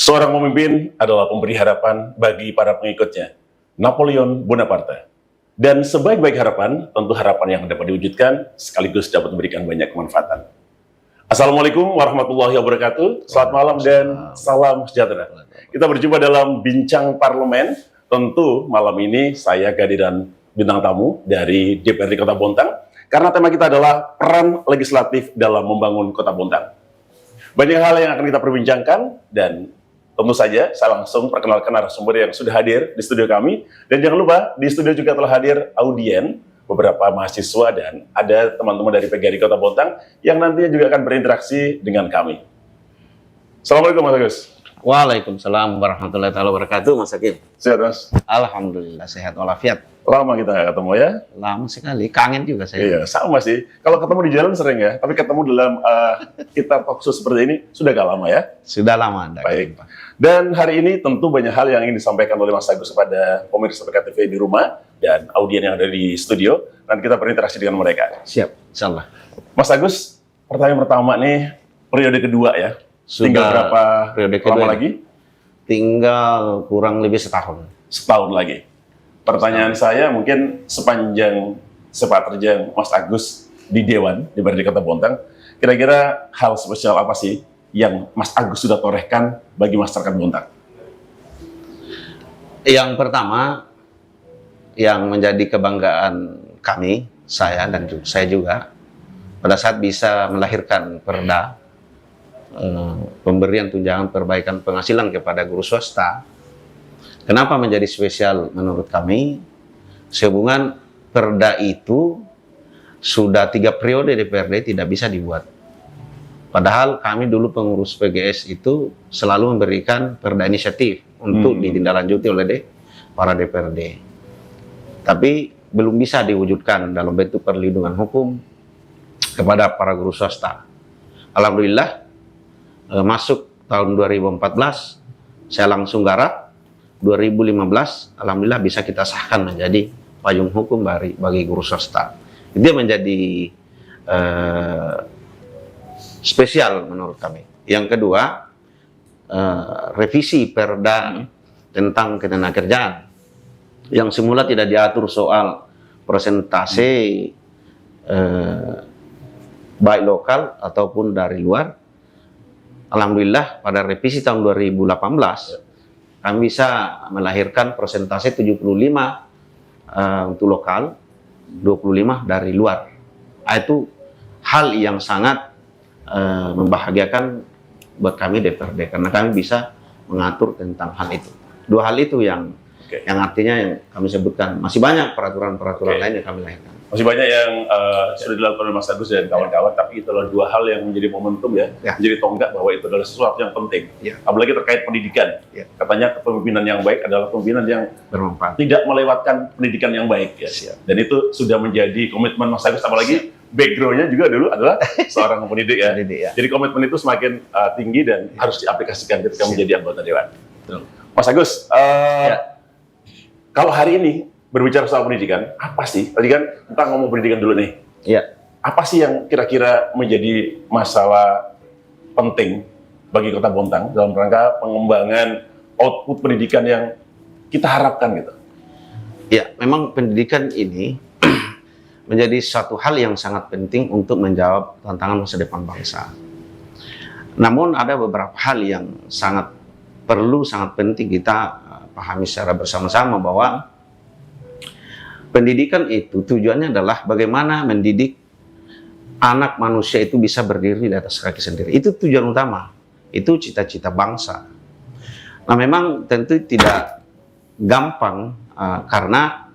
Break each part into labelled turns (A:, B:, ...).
A: Seorang pemimpin adalah pemberi harapan bagi para pengikutnya. Napoleon Bonaparte. Dan sebaik-baik harapan, tentu harapan yang dapat diwujudkan sekaligus dapat memberikan banyak kemanfaatan. Assalamualaikum warahmatullahi wabarakatuh. Selamat malam dan salam sejahtera. Kita berjumpa dalam Bincang Parlemen. Tentu malam ini saya kehadiran bintang tamu dari DPRD Kota Bontang. Karena tema kita adalah peran legislatif dalam membangun Kota Bontang. Banyak hal yang akan kita perbincangkan dan tentu saja saya langsung perkenalkan narasumber yang sudah hadir di studio kami. Dan jangan lupa di studio juga telah hadir audien, beberapa mahasiswa dan ada teman-teman dari PGRI Kota Bontang yang nantinya juga akan berinteraksi dengan kami. Assalamualaikum Mas Agus.
B: Waalaikumsalam warahmatullahi wabarakatuh, Mas Hakim.
A: Sehat Mas?
B: Alhamdulillah sehat walafiat.
A: Lama kita nggak ketemu ya?
B: Lama sekali, kangen juga saya.
A: Iya, sama sih. Kalau ketemu di jalan sering ya, tapi ketemu dalam kita talkshow seperti ini sudah gak lama ya?
B: Sudah lama.
A: Baik. Dan hari ini tentu banyak hal yang ingin disampaikan oleh Mas Agus kepada pemirsa PKTV di rumah dan audien yang ada di studio. Nanti kita berinteraksi dengan mereka.
B: Siap, insyaallah.
A: Mas Agus, pertanyaan pertama nih, periode kedua ya. Tinggal berapa
B: periode
A: lama
B: kedua
A: lagi?
B: Tinggal kurang lebih setahun.
A: Setahun lagi. Pertanyaan saya mungkin sepanjang sepak terjang Mas Agus di Dewan di DPRD Kota Bontang, kira-kira hal spesial apa sih yang Mas Agus sudah torehkan bagi masyarakat Bontang?
B: Yang pertama, yang menjadi kebanggaan kami, saya dan saya juga, pada saat bisa melahirkan perda pemberian tunjangan perbaikan penghasilan kepada guru swasta. Kenapa menjadi spesial menurut kami? Sehubungan perda itu sudah 3 periode DPRD tidak bisa dibuat. Padahal kami dulu pengurus PGS itu selalu memberikan perda inisiatif untuk ditindaklanjuti oleh para DPRD. Tapi belum bisa diwujudkan dalam bentuk perlindungan hukum kepada para guru swasta. Alhamdulillah masuk tahun 2014 saya langsung garap. 2015 alhamdulillah bisa kita sahkan menjadi payung hukum bagi guru swasta. Itu menjadi spesial menurut kami. Yang kedua, revisi perda tentang ketenagakerjaan yang semula tidak diatur soal persentase baik lokal ataupun dari luar. Alhamdulillah pada revisi tahun 2018 kami bisa melahirkan persentase 75 untuk lokal, 25 dari luar. Itu hal yang sangat membahagiakan buat kami DPRD karena kami bisa mengatur tentang hal itu. 2 hal itu yang artinya yang kami sebutkan. Masih banyak peraturan-peraturan lain yang kami lahirkan.
A: Masih banyak yang sudah dilakukan oleh Mas Agus dan kawan-kawan, tapi itu adalah 2 hal yang menjadi momentum ya, menjadi tonggak bahwa itu adalah sesuatu yang penting. Apalagi terkait pendidikan. Katanya kepemimpinan yang baik adalah kepemimpinan yang
B: bermanfaat,
A: tidak melewatkan pendidikan yang baik ya. Dan itu sudah menjadi komitmen Mas Agus, apalagi background-nya juga dulu adalah seorang pendidik ya. Jadi komitmen itu semakin tinggi dan harus diaplikasikan ketika menjadi anggota dewan. Mas Agus, kalau hari ini berbicara soal pendidikan, apa sih? Tadi kan kita ngomong pendidikan dulu nih.
B: Iya.
A: Apa sih yang kira-kira menjadi masalah penting bagi Kota Bontang dalam rangka pengembangan output pendidikan yang kita harapkan gitu?
B: Ya, memang pendidikan ini menjadi satu hal yang sangat penting untuk menjawab tantangan masa depan bangsa. Namun ada beberapa hal yang sangat penting kita pahami secara bersama-sama bahwa pendidikan itu tujuannya adalah bagaimana mendidik anak manusia itu bisa berdiri di atas kaki sendiri. Itu tujuan utama. Itu cita-cita bangsa. Nah, memang tentu tidak gampang karena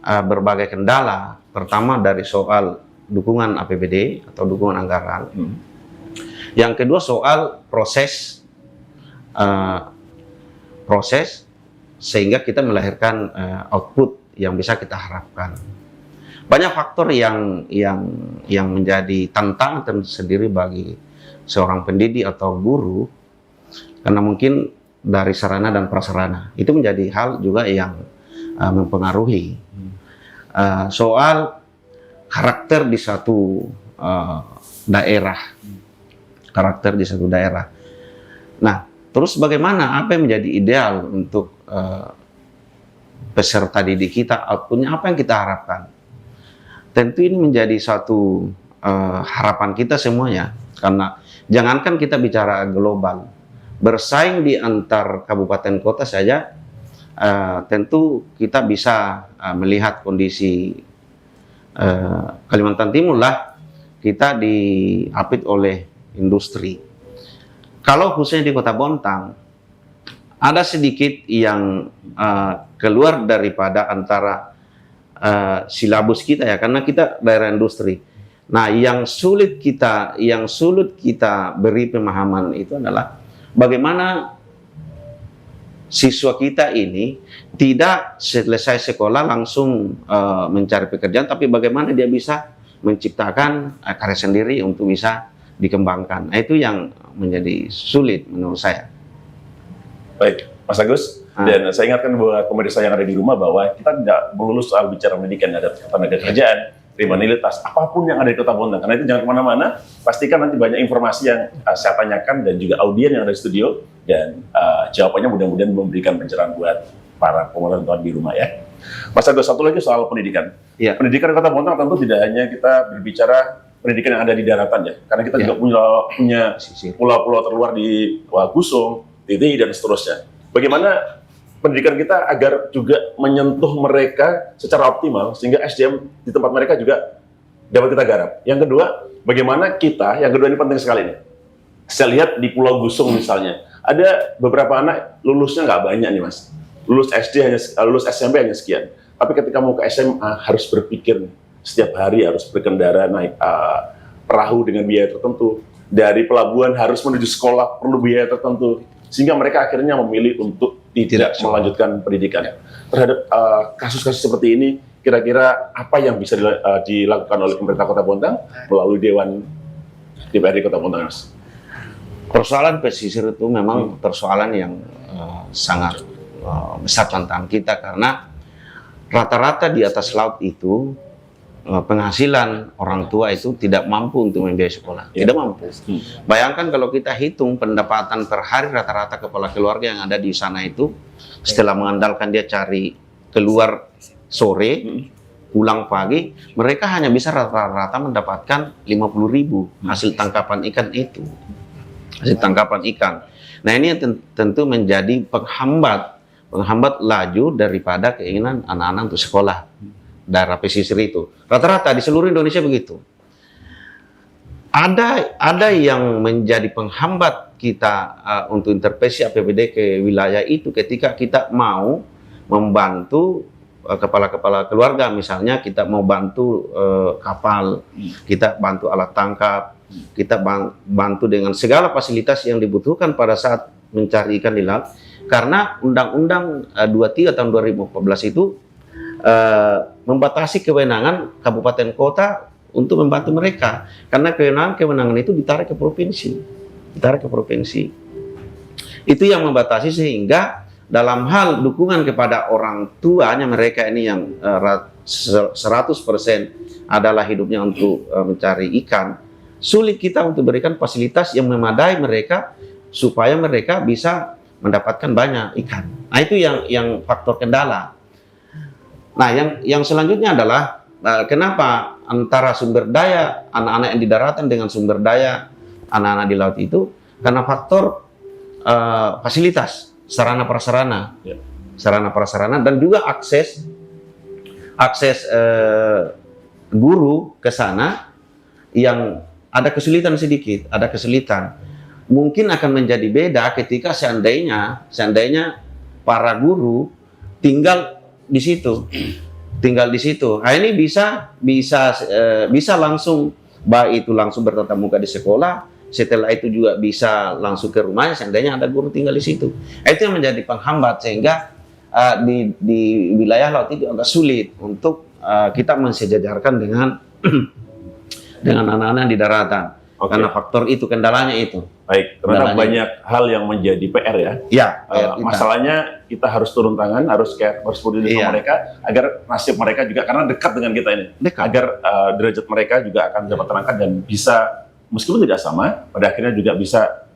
B: berbagai kendala. Pertama dari soal dukungan APBD atau dukungan anggaran. Yang kedua soal proses sehingga kita melahirkan output yang bisa kita harapkan. Banyak faktor yang menjadi tantangan tersendiri bagi seorang pendidik atau guru, karena mungkin dari sarana dan prasarana itu menjadi hal juga yang mempengaruhi. Soal karakter di satu daerah, Nah, Terus bagaimana, apa yang menjadi ideal untuk peserta didik kita, outputnya apa yang kita harapkan? Tentu ini menjadi suatu harapan kita semuanya, karena jangankan kita bicara global, bersaing di antar kabupaten kota saja, tentu kita bisa melihat kondisi Kalimantan Timur lah, kita diapit oleh industri. Kalau khususnya di Kota Bontang, ada sedikit yang keluar daripada antara silabus kita ya, karena kita daerah industri. Nah, yang sulit kita beri pemahaman itu adalah bagaimana siswa kita ini tidak selesai sekolah langsung mencari pekerjaan, tapi bagaimana dia bisa menciptakan karya sendiri untuk bisa dikembangkan. Nah, itu yang menjadi sulit menurut saya.
A: Baik, Mas Agus. Dan saya ingatkan buat pemirsa yang ada di rumah bahwa kita tidak melulu soal bicara pendidikan, ada tenaga kerjaan, kriminalitas, apapun yang ada di Kota Bontang. Karena itu jangan kemana-mana, pastikan nanti banyak informasi yang saya tanyakan dan juga audien yang ada di studio, dan jawabannya mudah-mudahan memberikan pencerahan buat para penonton di rumah ya. Mas Agus, satu lagi soal pendidikan.
B: Ya.
A: Pendidikan di Kota Bontang tentu tidak hanya kita berbicara pendidikan yang ada di daratan ya, karena kita juga punya pulau-pulau terluar di Gusung, Titi, dan seterusnya. Bagaimana pendidikan kita agar juga menyentuh mereka secara optimal sehingga SDM di tempat mereka juga dapat kita garap. Yang kedua, bagaimana kita, yang kedua ini penting sekali nih. Saya lihat di Pulau Gusung misalnya, ada beberapa anak lulusnya nggak banyak nih Mas. Lulus SMP hanya sekian. Tapi ketika mau ke SMA harus berpikir nih, setiap hari harus berkendara naik perahu dengan biaya tertentu. Dari pelabuhan harus menuju sekolah perlu biaya tertentu. Sehingga mereka akhirnya memilih untuk tidak melanjutkan pendidikan. Terhadap kasus-kasus seperti ini, kira-kira apa yang bisa dilakukan oleh pemerintah Kota Bontang melalui Dewan DPRD Kota Bontang, Mas?
B: Persoalan pesisir itu memang persoalan yang sangat besar tantangan kita, karena rata-rata di atas laut itu penghasilan orang tua itu tidak mampu untuk membiayai sekolah, tidak mampu. Bayangkan kalau kita hitung pendapatan per hari rata-rata kepala keluarga yang ada di sana itu, setelah mengandalkan dia cari keluar sore, pulang pagi, mereka hanya bisa rata-rata mendapatkan 50.000 hasil tangkapan ikan itu, hasil tangkapan ikan. Nah, ini tentu menjadi penghambat laju daripada keinginan anak-anak untuk sekolah daerah pesisir itu. Rata-rata di seluruh Indonesia begitu. Ada yang menjadi penghambat kita untuk intervensi APBD ke wilayah itu ketika kita mau membantu kepala-kepala keluarga, misalnya kita mau bantu kapal, kita bantu alat tangkap, kita bantu dengan segala fasilitas yang dibutuhkan pada saat mencari ikan di laut. Karena Undang-Undang 23 tahun 2014 itu membatasi kewenangan kabupaten kota untuk membantu mereka, karena kewenangan itu ditarik ke provinsi. Itu yang membatasi, sehingga dalam hal dukungan kepada orang tuanya mereka ini yang 100% adalah hidupnya untuk mencari ikan, sulit kita untuk berikan fasilitas yang memadai mereka supaya mereka bisa mendapatkan banyak ikan. Nah, itu yang faktor kendala. Nah, yang selanjutnya adalah kenapa antara sumber daya anak-anak yang di daratan dengan sumber daya anak-anak di laut itu, karena faktor fasilitas, sarana prasarana, dan juga akses guru ke sana yang ada kesulitan sedikit, Mungkin akan menjadi beda ketika seandainya para guru tinggal di situ. Nah, ini bisa langsung, baik itu langsung bertatap muka di sekolah, setelah itu juga bisa langsung ke rumahnya seandainya ada guru tinggal di situ. Itu yang menjadi penghambat, sehingga di wilayah laut itu agak sulit untuk kita mensejajarkan dengan anak-anak di daratan. Karena faktor itu, kendalanya itu.
A: Baik, karena banyak hal yang menjadi PR ya.
B: Ya,
A: masalahnya kita harus turun tangan, harus peduli sama mereka, agar nasib mereka juga, karena dekat dengan kita ini, agar derajat mereka juga akan dapat terangkat dan bisa, meskipun tidak sama, pada akhirnya juga bisa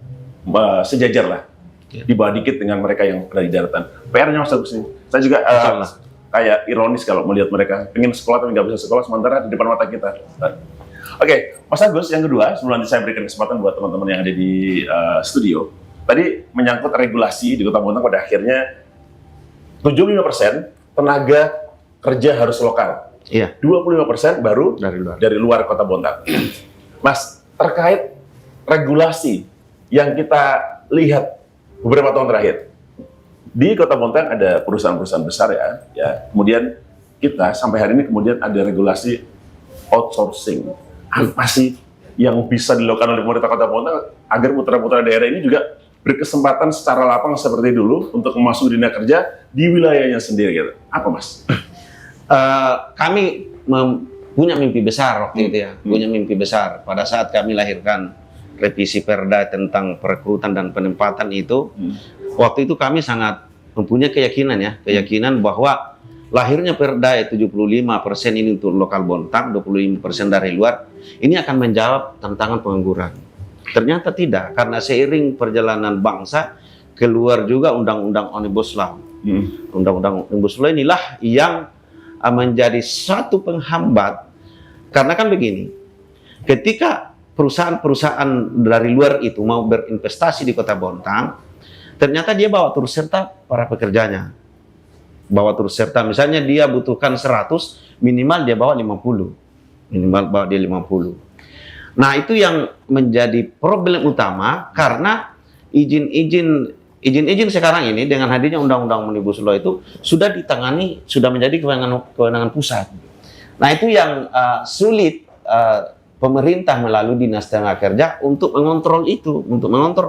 A: sejajar lah di bawah dikit dengan mereka yang ada di daratan. PR-nya Mas Agus ini. Saya juga kayak ironis kalau melihat mereka pengen sekolah tapi nggak bisa sekolah sementara di depan mata kita. Oke, Mas Agus, yang kedua, sebelum nanti saya berikan kesempatan buat teman-teman yang ada di studio, tadi menyangkut regulasi di Kota Bontang pada akhirnya 75% tenaga kerja harus lokal.
B: Iya.
A: 25% baru dari luar Kota Bontang. Mas, terkait regulasi yang kita lihat beberapa tahun terakhir, di Kota Bontang ada perusahaan-perusahaan besar ya. Kemudian kita sampai hari ini kemudian ada regulasi outsourcing. Apa sih yang bisa dilakukan oleh pemerintah Kota Bontang agar putra-putra daerah ini juga berkesempatan secara lapang seperti dulu untuk masuk dunia kerja di wilayahnya sendiri gitu. Apa Mas?
B: Kami punya mimpi besar waktu itu ya, punya mimpi besar pada saat kami lahirkan revisi Perda tentang perekrutan dan penempatan itu. Waktu itu kami sangat mempunyai keyakinan bahwa lahirnya Perda 75% ini untuk lokal Bontang, 25% dari luar, ini akan menjawab tantangan pengangguran. Ternyata tidak, karena seiring perjalanan bangsa keluar juga Undang-Undang Omnibus Law. Undang-Undang Omnibus Law inilah yang menjadi satu penghambat, karena kan begini, ketika perusahaan-perusahaan dari luar itu mau berinvestasi di Kota Bontang, ternyata dia bawa turut serta para pekerjanya. Bawa turut serta, misalnya dia butuhkan 100, minimal dia bawa 50. Minimal bawa dia 50. Nah, itu yang menjadi problem utama, karena izin sekarang ini dengan hadirnya Undang-Undang Omnibus Law itu sudah ditangani, sudah menjadi kewenangan pusat. Nah, itu yang sulit pemerintah melalui Dinas Tenaga Kerja untuk mengontrol itu,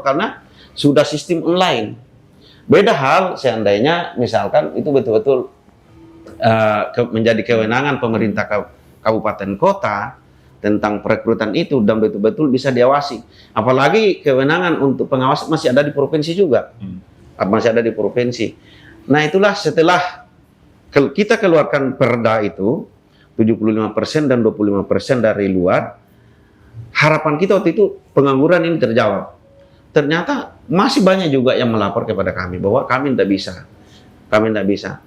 B: karena sudah sistem online. Beda hal seandainya misalkan itu betul-betul menjadi kewenangan pemerintah kabupaten kota tentang perekrutan itu dan betul-betul bisa diawasi. Apalagi kewenangan untuk pengawasan masih ada di provinsi juga. Masih ada di provinsi. Nah, itulah setelah kita keluarkan Perda itu 75% dan 25% dari luar, harapan kita waktu itu pengangguran ini terjawab. Ternyata masih banyak juga yang melapor kepada kami bahwa kami tidak bisa.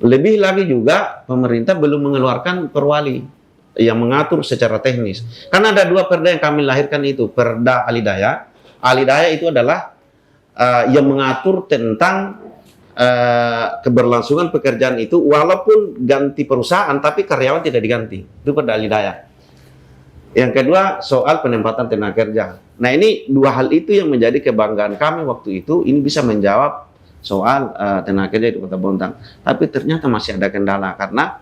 B: Lebih lagi juga pemerintah belum mengeluarkan perwali yang mengatur secara teknis. Karena ada dua Perda yang kami lahirkan itu, Perda Alidaya. Alidaya itu adalah yang mengatur tentang keberlangsungan pekerjaan itu walaupun ganti perusahaan tapi karyawan tidak diganti. Itu Perda Alidaya. Yang kedua soal penempatan tenaga kerja. Nah, ini dua hal itu yang menjadi kebanggaan kami waktu itu. Ini bisa menjawab soal tenaga kerja di Kota Bontang. Tapi ternyata masih ada kendala karena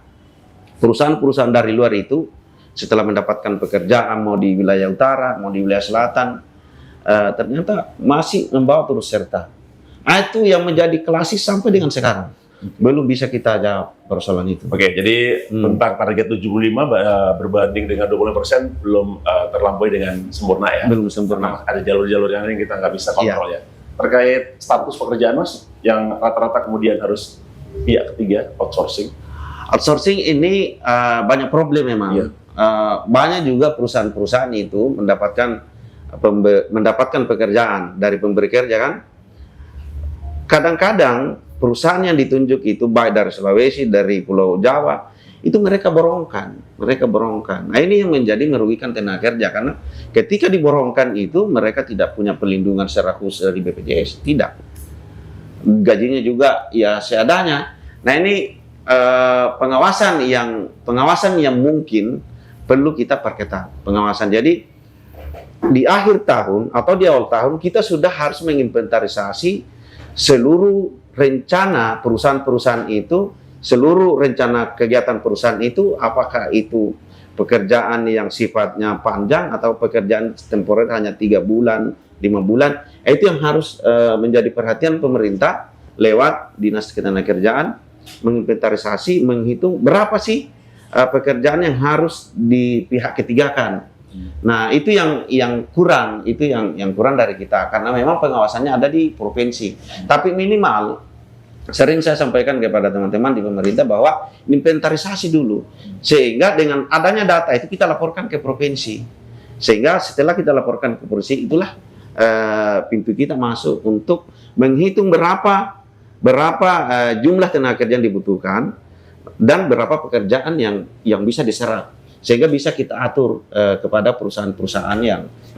B: perusahaan-perusahaan dari luar itu setelah mendapatkan pekerjaan mau di wilayah utara, mau di wilayah selatan, ternyata masih membawa turut serta. Nah, itu yang menjadi klasis sampai dengan sekarang. Belum bisa kita jawab persoalan itu.
A: Oke, jadi tentang target 75 berbanding dengan 20% belum terlampaui dengan sempurna ya?
B: Belum sempurna.
A: Ada jalur-jalur yang kita nggak bisa kontrol ya. Terkait status pekerjaan Mas, yang rata-rata kemudian harus pihak ketiga, outsourcing.
B: Outsourcing ini banyak problem memang. Iya. Banyak juga perusahaan-perusahaan itu mendapatkan pekerjaan dari pemberi kerja kan. Kadang-kadang perusahaan yang ditunjuk itu baik dari Sulawesi, dari Pulau Jawa, itu mereka borongkan. Nah, ini yang menjadi merugikan tenaga kerja karena ketika diborongkan itu mereka tidak punya perlindungan secara khusus dari BPJS, tidak. Gajinya juga ya seadanya. Nah, ini pengawasan yang mungkin perlu kita perketat pengawasan. Jadi di akhir tahun atau di awal tahun kita sudah harus menginventarisasi seluruh rencana perusahaan-perusahaan itu, seluruh rencana kegiatan perusahaan itu, apakah itu pekerjaan yang sifatnya panjang atau pekerjaan temporer hanya 3 bulan, 5 bulan. Itu yang harus menjadi perhatian pemerintah lewat Dinas Ketenagakerjaan, menginventarisasi, menghitung berapa sih pekerjaan yang harus di pihak ketigakan. Nah, itu yang kurang, yang kurang dari kita karena memang pengawasannya ada di provinsi. Tapi minimal sering saya sampaikan kepada teman-teman di pemerintah bahwa inventarisasi dulu sehingga dengan adanya data itu kita laporkan ke provinsi. Sehingga setelah kita laporkan ke provinsi itulah pintu kita masuk untuk menghitung berapa jumlah tenaga kerja yang dibutuhkan dan berapa pekerjaan yang bisa diserap, sehingga bisa kita atur kepada perusahaan-perusahaan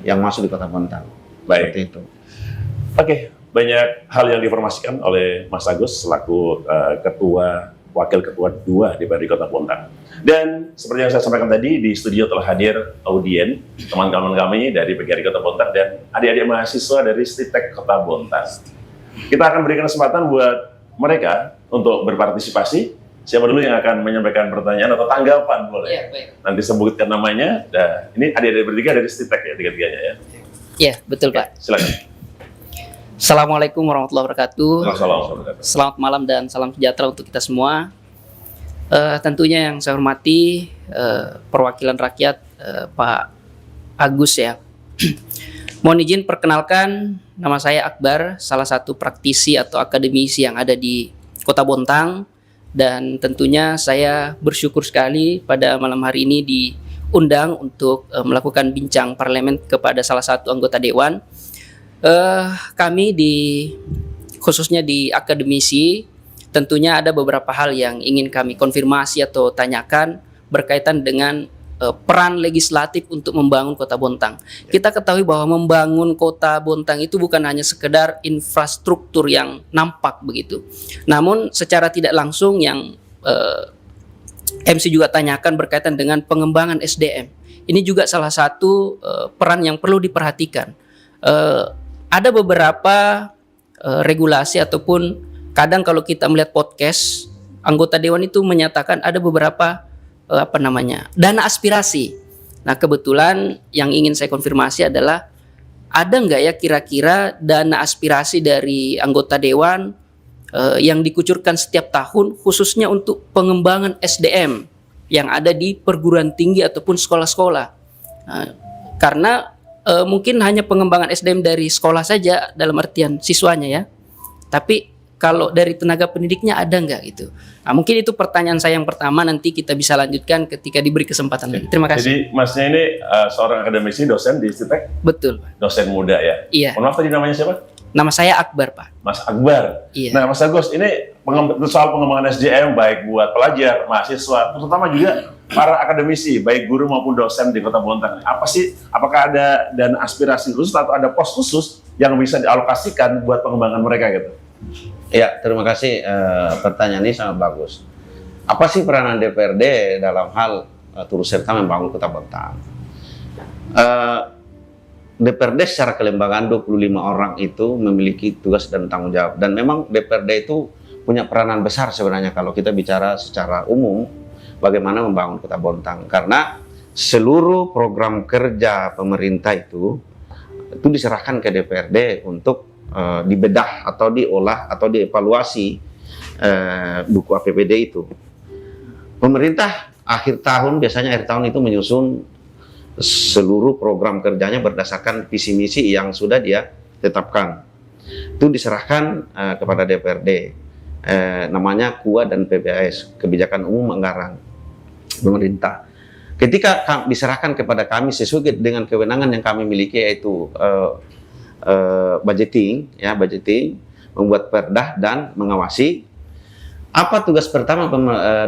B: yang masuk di Kota Bontang.
A: Baik.
B: Seperti itu.
A: Oke, banyak hal yang diinformasikan oleh Mas Agus selaku Wakil Ketua 2 DPRD Kota Bontang. Dan seperti yang saya sampaikan tadi, di studio telah hadir audien, teman-teman kami dari PGRI Kota Bontang dan adik-adik mahasiswa dari Sritek Kota Bontang. Kita akan berikan kesempatan buat mereka untuk berpartisipasi. Siapa dulu yang akan menyampaikan pertanyaan atau tanggapan boleh?
C: Iya, baik.
A: Nanti sebutkan namanya. Nah, ini adik-adik bertiga dari Sritek ya, tiga-tiganya ya.
C: Iya, betul Pak.
A: Silakan.
C: Assalamualaikum warahmatullahi wabarakatuh.
A: Assalamualaikum.
C: Selamat malam dan salam sejahtera untuk kita semua. Tentunya yang saya hormati perwakilan rakyat Pak Agus ya. Mohon izin perkenalkan, nama saya Akbar, salah satu praktisi atau akademisi yang ada di Kota Bontang, dan tentunya saya bersyukur sekali pada malam hari ini diundang untuk melakukan bincang parlemen kepada salah satu anggota dewan. Kami khususnya di akademisi, tentunya ada beberapa hal yang ingin kami konfirmasi atau tanyakan berkaitan dengan peran legislatif untuk membangun Kota Bontang. Kita ketahui bahwa membangun Kota Bontang itu bukan hanya sekedar infrastruktur yang nampak begitu. Namun secara tidak langsung yang MC juga tanyakan berkaitan dengan pengembangan SDM. Ini juga salah satu peran yang perlu diperhatikan. Ada beberapa regulasi ataupun kadang kalau kita melihat podcast, anggota dewan itu menyatakan ada beberapa dana aspirasi. Nah, kebetulan yang ingin saya konfirmasi adalah ada nggak ya kira-kira dana aspirasi dari anggota dewan yang dikucurkan setiap tahun khususnya untuk pengembangan SDM yang ada di perguruan tinggi ataupun sekolah-sekolah. Karena mungkin hanya pengembangan SDM dari sekolah saja dalam artian siswanya ya, tapi kalau dari tenaga pendidiknya ada nggak gitu? Nah, mungkin itu pertanyaan saya yang pertama, nanti kita bisa lanjutkan ketika diberi kesempatan lagi. Terima kasih.
A: Jadi masnya ini seorang akademisi, dosen di Sritek?
C: Betul, Pak.
A: Dosen muda ya?
C: Iya.
A: Mohon maaf tadi namanya siapa?
C: Nama saya Akbar, Pak.
A: Mas Akbar.
C: Iya.
A: Nah, Mas Agus, ini soal pengembangan SDM baik buat pelajar, mahasiswa, terutama juga para akademisi, baik guru maupun dosen di Kota Bontang. Apa sih, apakah ada dana aspirasi khusus atau ada pos khusus yang bisa dialokasikan buat pengembangan mereka gitu?
B: Ya, terima kasih. Pertanyaan ini sangat bagus. Apa sih peranan DPRD dalam hal turut serta membangun Kota Bontang? DPRD secara kelembagaan 25 orang itu memiliki tugas dan tanggung jawab. Dan memang DPRD itu punya peranan besar sebenarnya kalau kita bicara secara umum bagaimana membangun Kota Bontang. Karena seluruh program kerja pemerintah itu diserahkan ke DPRD untuk dibedah atau diolah atau dievaluasi buku APBD itu. Pemerintah akhir tahun, biasanya akhir tahun itu menyusun seluruh program kerjanya berdasarkan visi misi yang sudah dia tetapkan. Itu diserahkan kepada DPRD. Namanya KUA dan PBAS, Kebijakan Umum Anggaran Pemerintah. Ketika diserahkan kepada kami sesuai dengan kewenangan yang kami miliki, yaitu budgeting, membuat perdah dan mengawasi. Apa tugas pertama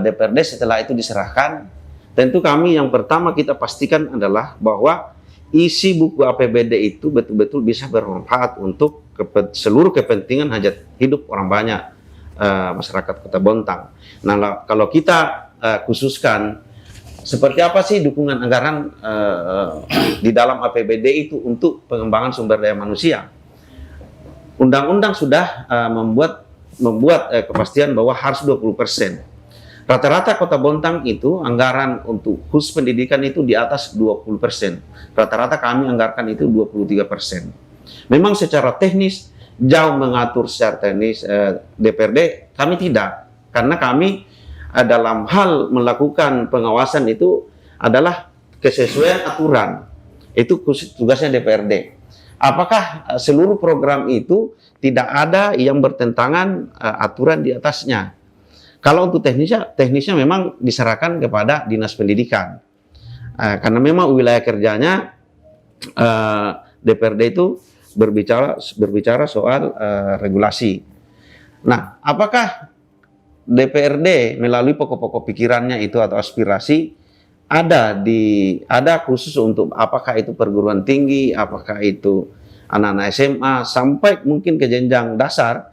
B: DPRD setelah itu diserahkan? Tentu kami yang pertama kita pastikan adalah bahwa isi buku APBD itu betul-betul bisa bermanfaat untuk seluruh kepentingan hajat hidup orang banyak masyarakat Kota Bontang. Nah, kalau kita khususkan seperti apa sih dukungan anggaran di dalam APBD itu untuk pengembangan sumber daya manusia? Undang-undang sudah membuat kepastian bahwa harus 20%. Rata-rata Kota Bontang itu anggaran untuk khusus pendidikan itu di atas 20%. Rata-rata kami anggarkan itu 23%. Memang secara teknis jauh mengatur secara teknis DPRD, kami tidak. Karena kami dalam hal melakukan pengawasan itu adalah kesesuaian aturan. Itu tugasnya DPRD. Apakah seluruh program itu tidak ada yang bertentangan aturan di atasnya? Kalau untuk teknisnya memang diserahkan kepada Dinas Pendidikan. Karena memang wilayah kerjanya DPRD itu berbicara soal regulasi. Nah, apakah DPRD melalui pokok-pokok pikirannya itu atau aspirasi ada khusus untuk apakah itu perguruan tinggi, apakah itu anak-anak SMA sampai mungkin ke jenjang dasar,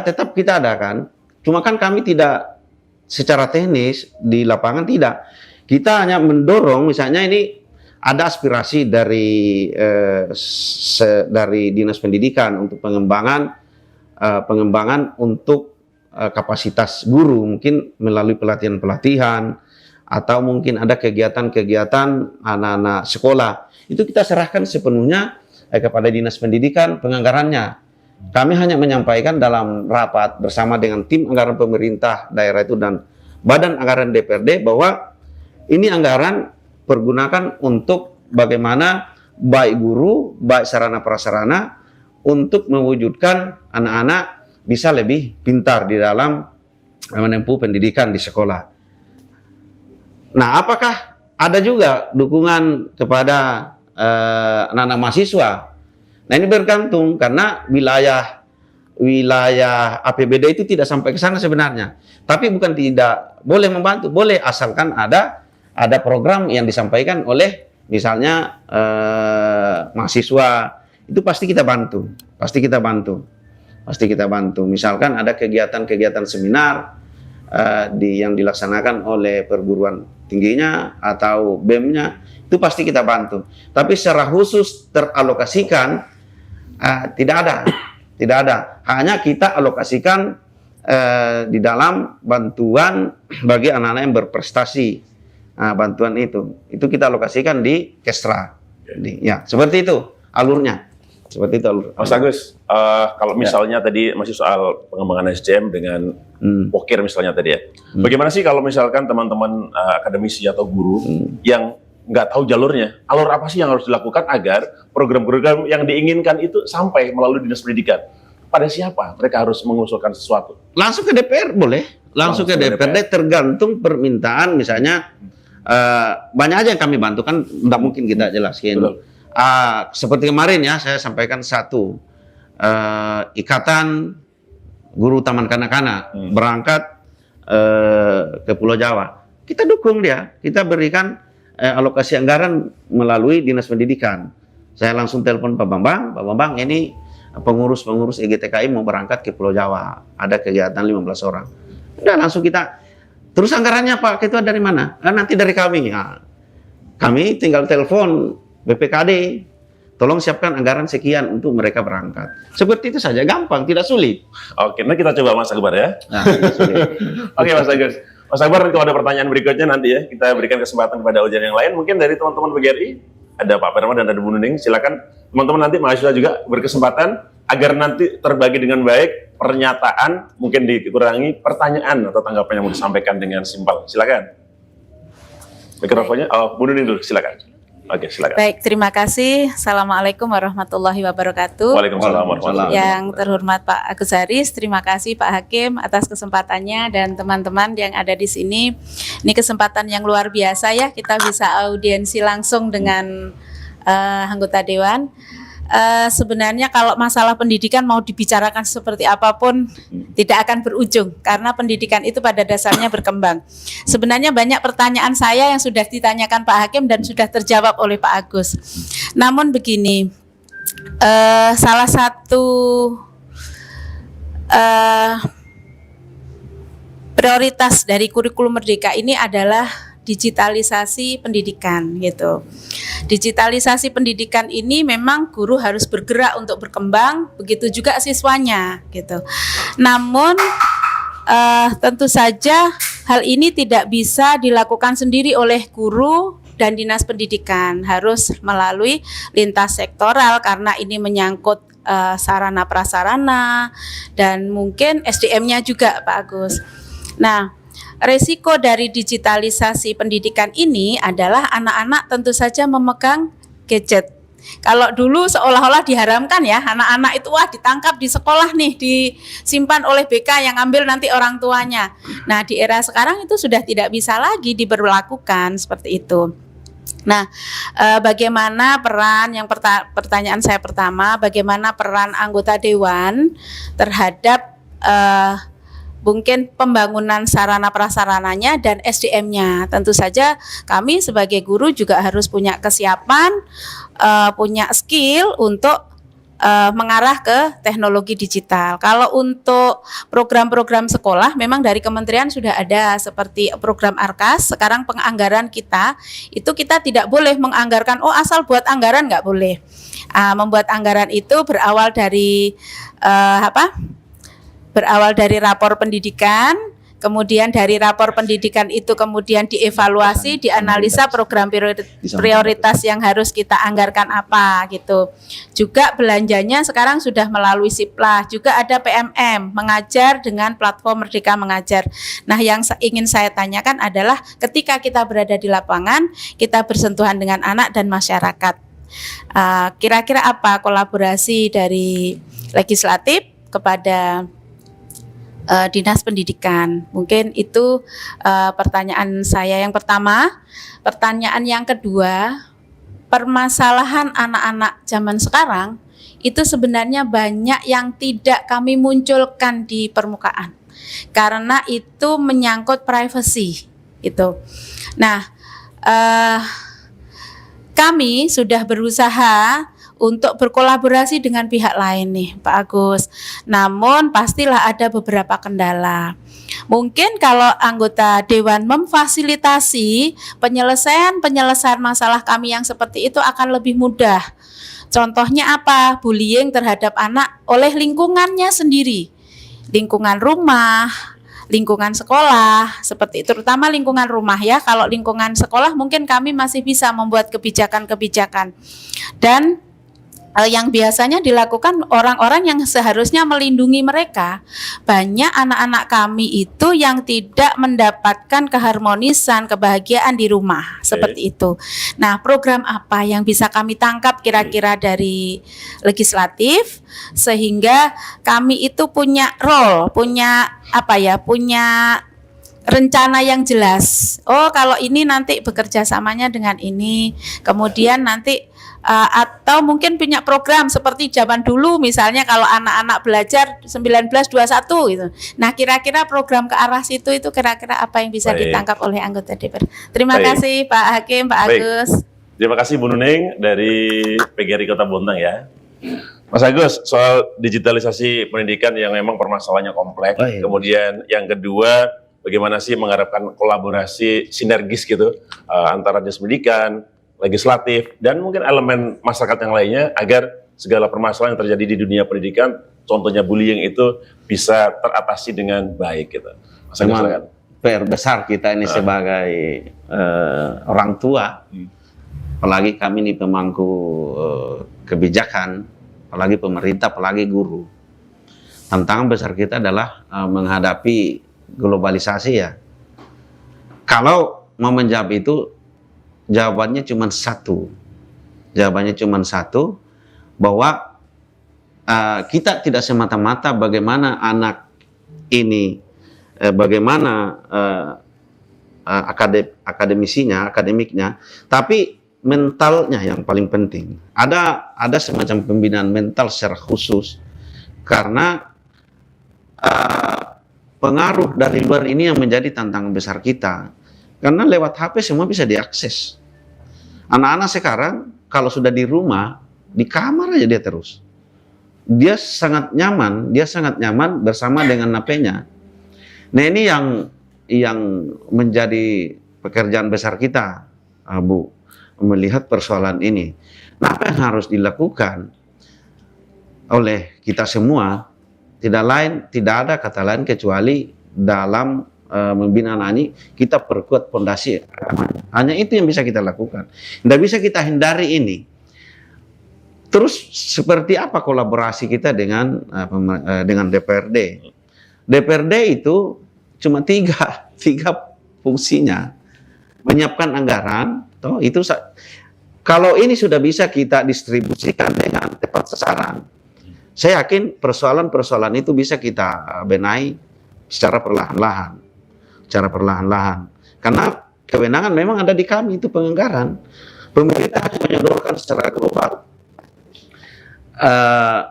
B: tetap kita adakan. Cuma kan kami tidak secara teknis di lapangan tidak. Kita hanya mendorong, misalnya ini ada aspirasi dari Dinas Pendidikan untuk pengembangan untuk kapasitas guru, mungkin melalui pelatihan-pelatihan, atau mungkin ada kegiatan-kegiatan anak-anak sekolah. Itu kita serahkan sepenuhnya kepada Dinas Pendidikan penganggarannya. Kami hanya menyampaikan dalam rapat bersama dengan tim anggaran pemerintah daerah itu dan Badan Anggaran DPRD bahwa ini anggaran pergunakan untuk bagaimana baik guru, baik sarana prasarana untuk mewujudkan anak-anak bisa lebih pintar di dalam menempuh pendidikan di sekolah. Nah, apakah ada juga dukungan kepada anak-anak mahasiswa? Nah, ini bergantung karena wilayah APBD itu tidak sampai ke sana sebenarnya. Tapi bukan tidak boleh membantu, boleh asalkan ada program yang disampaikan oleh misalnya mahasiswa, itu pasti kita bantu. Misalkan ada kegiatan-kegiatan seminar yang dilaksanakan oleh perguruan tingginya atau BEM-nya, itu pasti kita bantu. Tapi secara khusus teralokasikan tidak ada. Hanya kita alokasikan di dalam bantuan bagi anak-anak yang berprestasi. Bantuan itu kita alokasikan di Kesra. Ya, seperti itu alurnya. Seperti itu alur.
A: Mas Agus, kalau misalnya tadi masih soal pengembangan SDM dengan Pokir misalnya tadi ya. Bagaimana sih kalau misalkan teman-teman akademisi atau guru yang nggak tahu jalurnya, alur apa sih yang harus dilakukan agar program-program yang diinginkan itu sampai melalui Dinas Pendidikan? Pada siapa mereka harus mengusulkan sesuatu?
B: Langsung ke DPR boleh, langsung ke DPRD tergantung permintaan. Misalnya banyak aja yang kami bantu, kan nggak mungkin kita jelaskan. Seperti kemarin ya, saya sampaikan satu ikatan guru taman kanak-kanak berangkat ke Pulau Jawa. Kita dukung dia, kita berikan alokasi anggaran melalui Dinas Pendidikan. Saya langsung telepon Pak Bambang, ini pengurus EGTKI mau berangkat ke Pulau Jawa, ada kegiatan 15 orang. Udah langsung kita, terus anggarannya Pak Ketua dari mana? Nanti dari kami. Kami tinggal telepon BPKD, tolong siapkan anggaran sekian untuk mereka berangkat. Seperti itu saja, gampang, tidak sulit.
A: Oke, nah kita coba Mas Akbar ya.
B: Nah, tidak sulit.
A: Oke Mas Agus. Mas Akbar, kalau ada pertanyaan berikutnya nanti ya, kita berikan kesempatan kepada audiens yang lain. Mungkin dari teman-teman PGRI, ada Pak Perma dan ada Bu Nuning. Silakan teman-teman nanti mahasiswa juga berkesempatan agar nanti terbagi dengan baik pernyataan, mungkin dikurangi pertanyaan atau tanggapan yang mau disampaikan dengan simpel. Silakan. Mikrofonnya, Bu Nuning dulu, silakan. Oke, silakan.
D: Baik, terima kasih. Assalamualaikum warahmatullahi wabarakatuh.
A: Waalaikumsalam warahmatullahi wabarakatuh.
D: Yang terhormat Pak Agus Haris, terima kasih Pak Hakim atas kesempatannya dan teman-teman yang ada di sini. Ini kesempatan yang luar biasa ya, kita bisa audiensi langsung dengan anggota Dewan. Sebenarnya kalau masalah pendidikan mau dibicarakan seperti apapun tidak akan berujung karena pendidikan itu pada dasarnya berkembang. Sebenarnya banyak pertanyaan saya yang sudah ditanyakan Pak Hakim dan sudah terjawab oleh Pak Agus. Namun begini, salah satu prioritas dari kurikulum Merdeka ini adalah digitalisasi pendidikan gitu. Digitalisasi pendidikan ini memang guru harus bergerak untuk berkembang, begitu juga siswanya gitu. Namun tentu saja hal ini tidak bisa dilakukan sendiri oleh guru dan dinas pendidikan, harus melalui lintas sektoral karena ini menyangkut sarana prasarana dan mungkin SDM-nya juga Pak Agus. Nah, resiko dari digitalisasi pendidikan ini adalah anak-anak tentu saja memegang gadget. Kalau dulu seolah-olah diharamkan ya, anak-anak itu ditangkap di sekolah nih, disimpan oleh BK yang ambil nanti orang tuanya. Nah, di era sekarang itu sudah tidak bisa lagi diberlakukan seperti itu. Nah, bagaimana peran pertanyaan saya pertama, bagaimana peran anggota dewan terhadap mungkin pembangunan sarana prasarananya dan SDM-nya. Tentu saja kami sebagai guru juga harus punya kesiapan, punya skill untuk mengarah ke teknologi digital. Kalau untuk program-program sekolah memang dari kementerian sudah ada seperti program ARKAS. Sekarang penganggaran kita itu kita tidak boleh menganggarkan asal buat anggaran, nggak boleh. Membuat anggaran itu berawal dari berawal dari rapor pendidikan. Kemudian dari rapor pendidikan itu kemudian dievaluasi, dianalisa program prioritas yang harus kita anggarkan apa gitu. Juga belanjanya sekarang sudah melalui Siplah, juga ada PMM, mengajar dengan platform Merdeka Mengajar. Nah, yang ingin saya tanyakan adalah ketika kita berada di lapangan, kita bersentuhan dengan anak dan masyarakat. Kira-kira apa kolaborasi dari legislatif kepada Dinas Pendidikan? Mungkin itu pertanyaan saya yang pertama. Pertanyaan yang kedua, permasalahan anak-anak zaman sekarang itu sebenarnya banyak yang tidak kami munculkan di permukaan karena itu menyangkut privasi itu. Nah, kami sudah berusaha untuk berkolaborasi dengan pihak lain nih Pak Agus. Namun pastilah ada beberapa kendala. Mungkin kalau anggota dewan memfasilitasi penyelesaian masalah kami yang seperti itu akan lebih mudah. Contohnya apa? Bullying terhadap anak oleh lingkungannya sendiri. Lingkungan rumah, lingkungan sekolah, seperti itu, terutama lingkungan rumah ya. Kalau lingkungan sekolah mungkin kami masih bisa membuat kebijakan-kebijakan. Dan yang biasanya dilakukan orang-orang yang seharusnya melindungi mereka, banyak anak-anak kami itu yang tidak mendapatkan keharmonisan, kebahagiaan di rumah, seperti itu. Nah, program apa yang bisa kami tangkap kira-kira dari legislatif sehingga kami itu punya role, punya rencana yang jelas. Kalau ini nanti bekerja samanya dengan ini, kemudian nanti atau mungkin punya program seperti zaman dulu misalnya kalau anak-anak belajar 1921 gitu. Nah, kira-kira program ke arah situ itu kira-kira apa yang bisa ditangkap oleh anggota DPR. Terima kasih Pak Hakim, Pak Agus.
A: Terima kasih Bu Nuneng dari PGRI Kota Bontang ya. Mas Agus, soal digitalisasi pendidikan yang memang permasalahannya kompleks. Kemudian yang kedua, bagaimana sih mengharapkan kolaborasi sinergis gitu antara dinas pendidikan, legislatif, dan mungkin elemen masyarakat yang lainnya agar segala permasalahan yang terjadi di dunia pendidikan, contohnya bullying itu bisa teratasi dengan baik gitu. Mas Agus, silakan.
B: PR besar kita ini sebagai orang tua, apalagi kami ini pemangku kebijakan, apalagi pemerintah, apalagi guru. Tantangan besar kita adalah menghadapi globalisasi ya. Kalau mau menjawab itu, jawabannya cuma satu. Jawabannya cuma satu, bahwa kita tidak semata-mata bagaimana anak ini, bagaimana akademiknya, tapi mentalnya yang paling penting. Ada semacam pembinaan mental secara khusus, karena pengaruh dari luar ini yang menjadi tantangan besar kita. Karena lewat HP semua bisa diakses. Anak-anak sekarang kalau sudah di rumah, di kamar aja dia terus. Dia sangat nyaman bersama dengan HP-nya. Nah, ini yang menjadi pekerjaan besar kita, Bu, melihat persoalan ini. Nah, apa yang harus dilakukan oleh kita semua? Tidak ada kata lain kecuali dalam membina anak ini kita perkuat fondasi agamanya. Hanya itu yang bisa kita lakukan. Tidak bisa kita hindari ini. Terus seperti apa kolaborasi kita dengan DPRD? DPRD itu cuma tiga fungsinya: menyiapkan anggaran. Itu kalau ini sudah bisa kita distribusikan dengan tepat sasaran, saya yakin persoalan-persoalan itu bisa kita benahi secara perlahan-lahan. Karena kewenangan memang ada di kami, itu penganggaran. Pemerintah hanya menyodorkan secara global.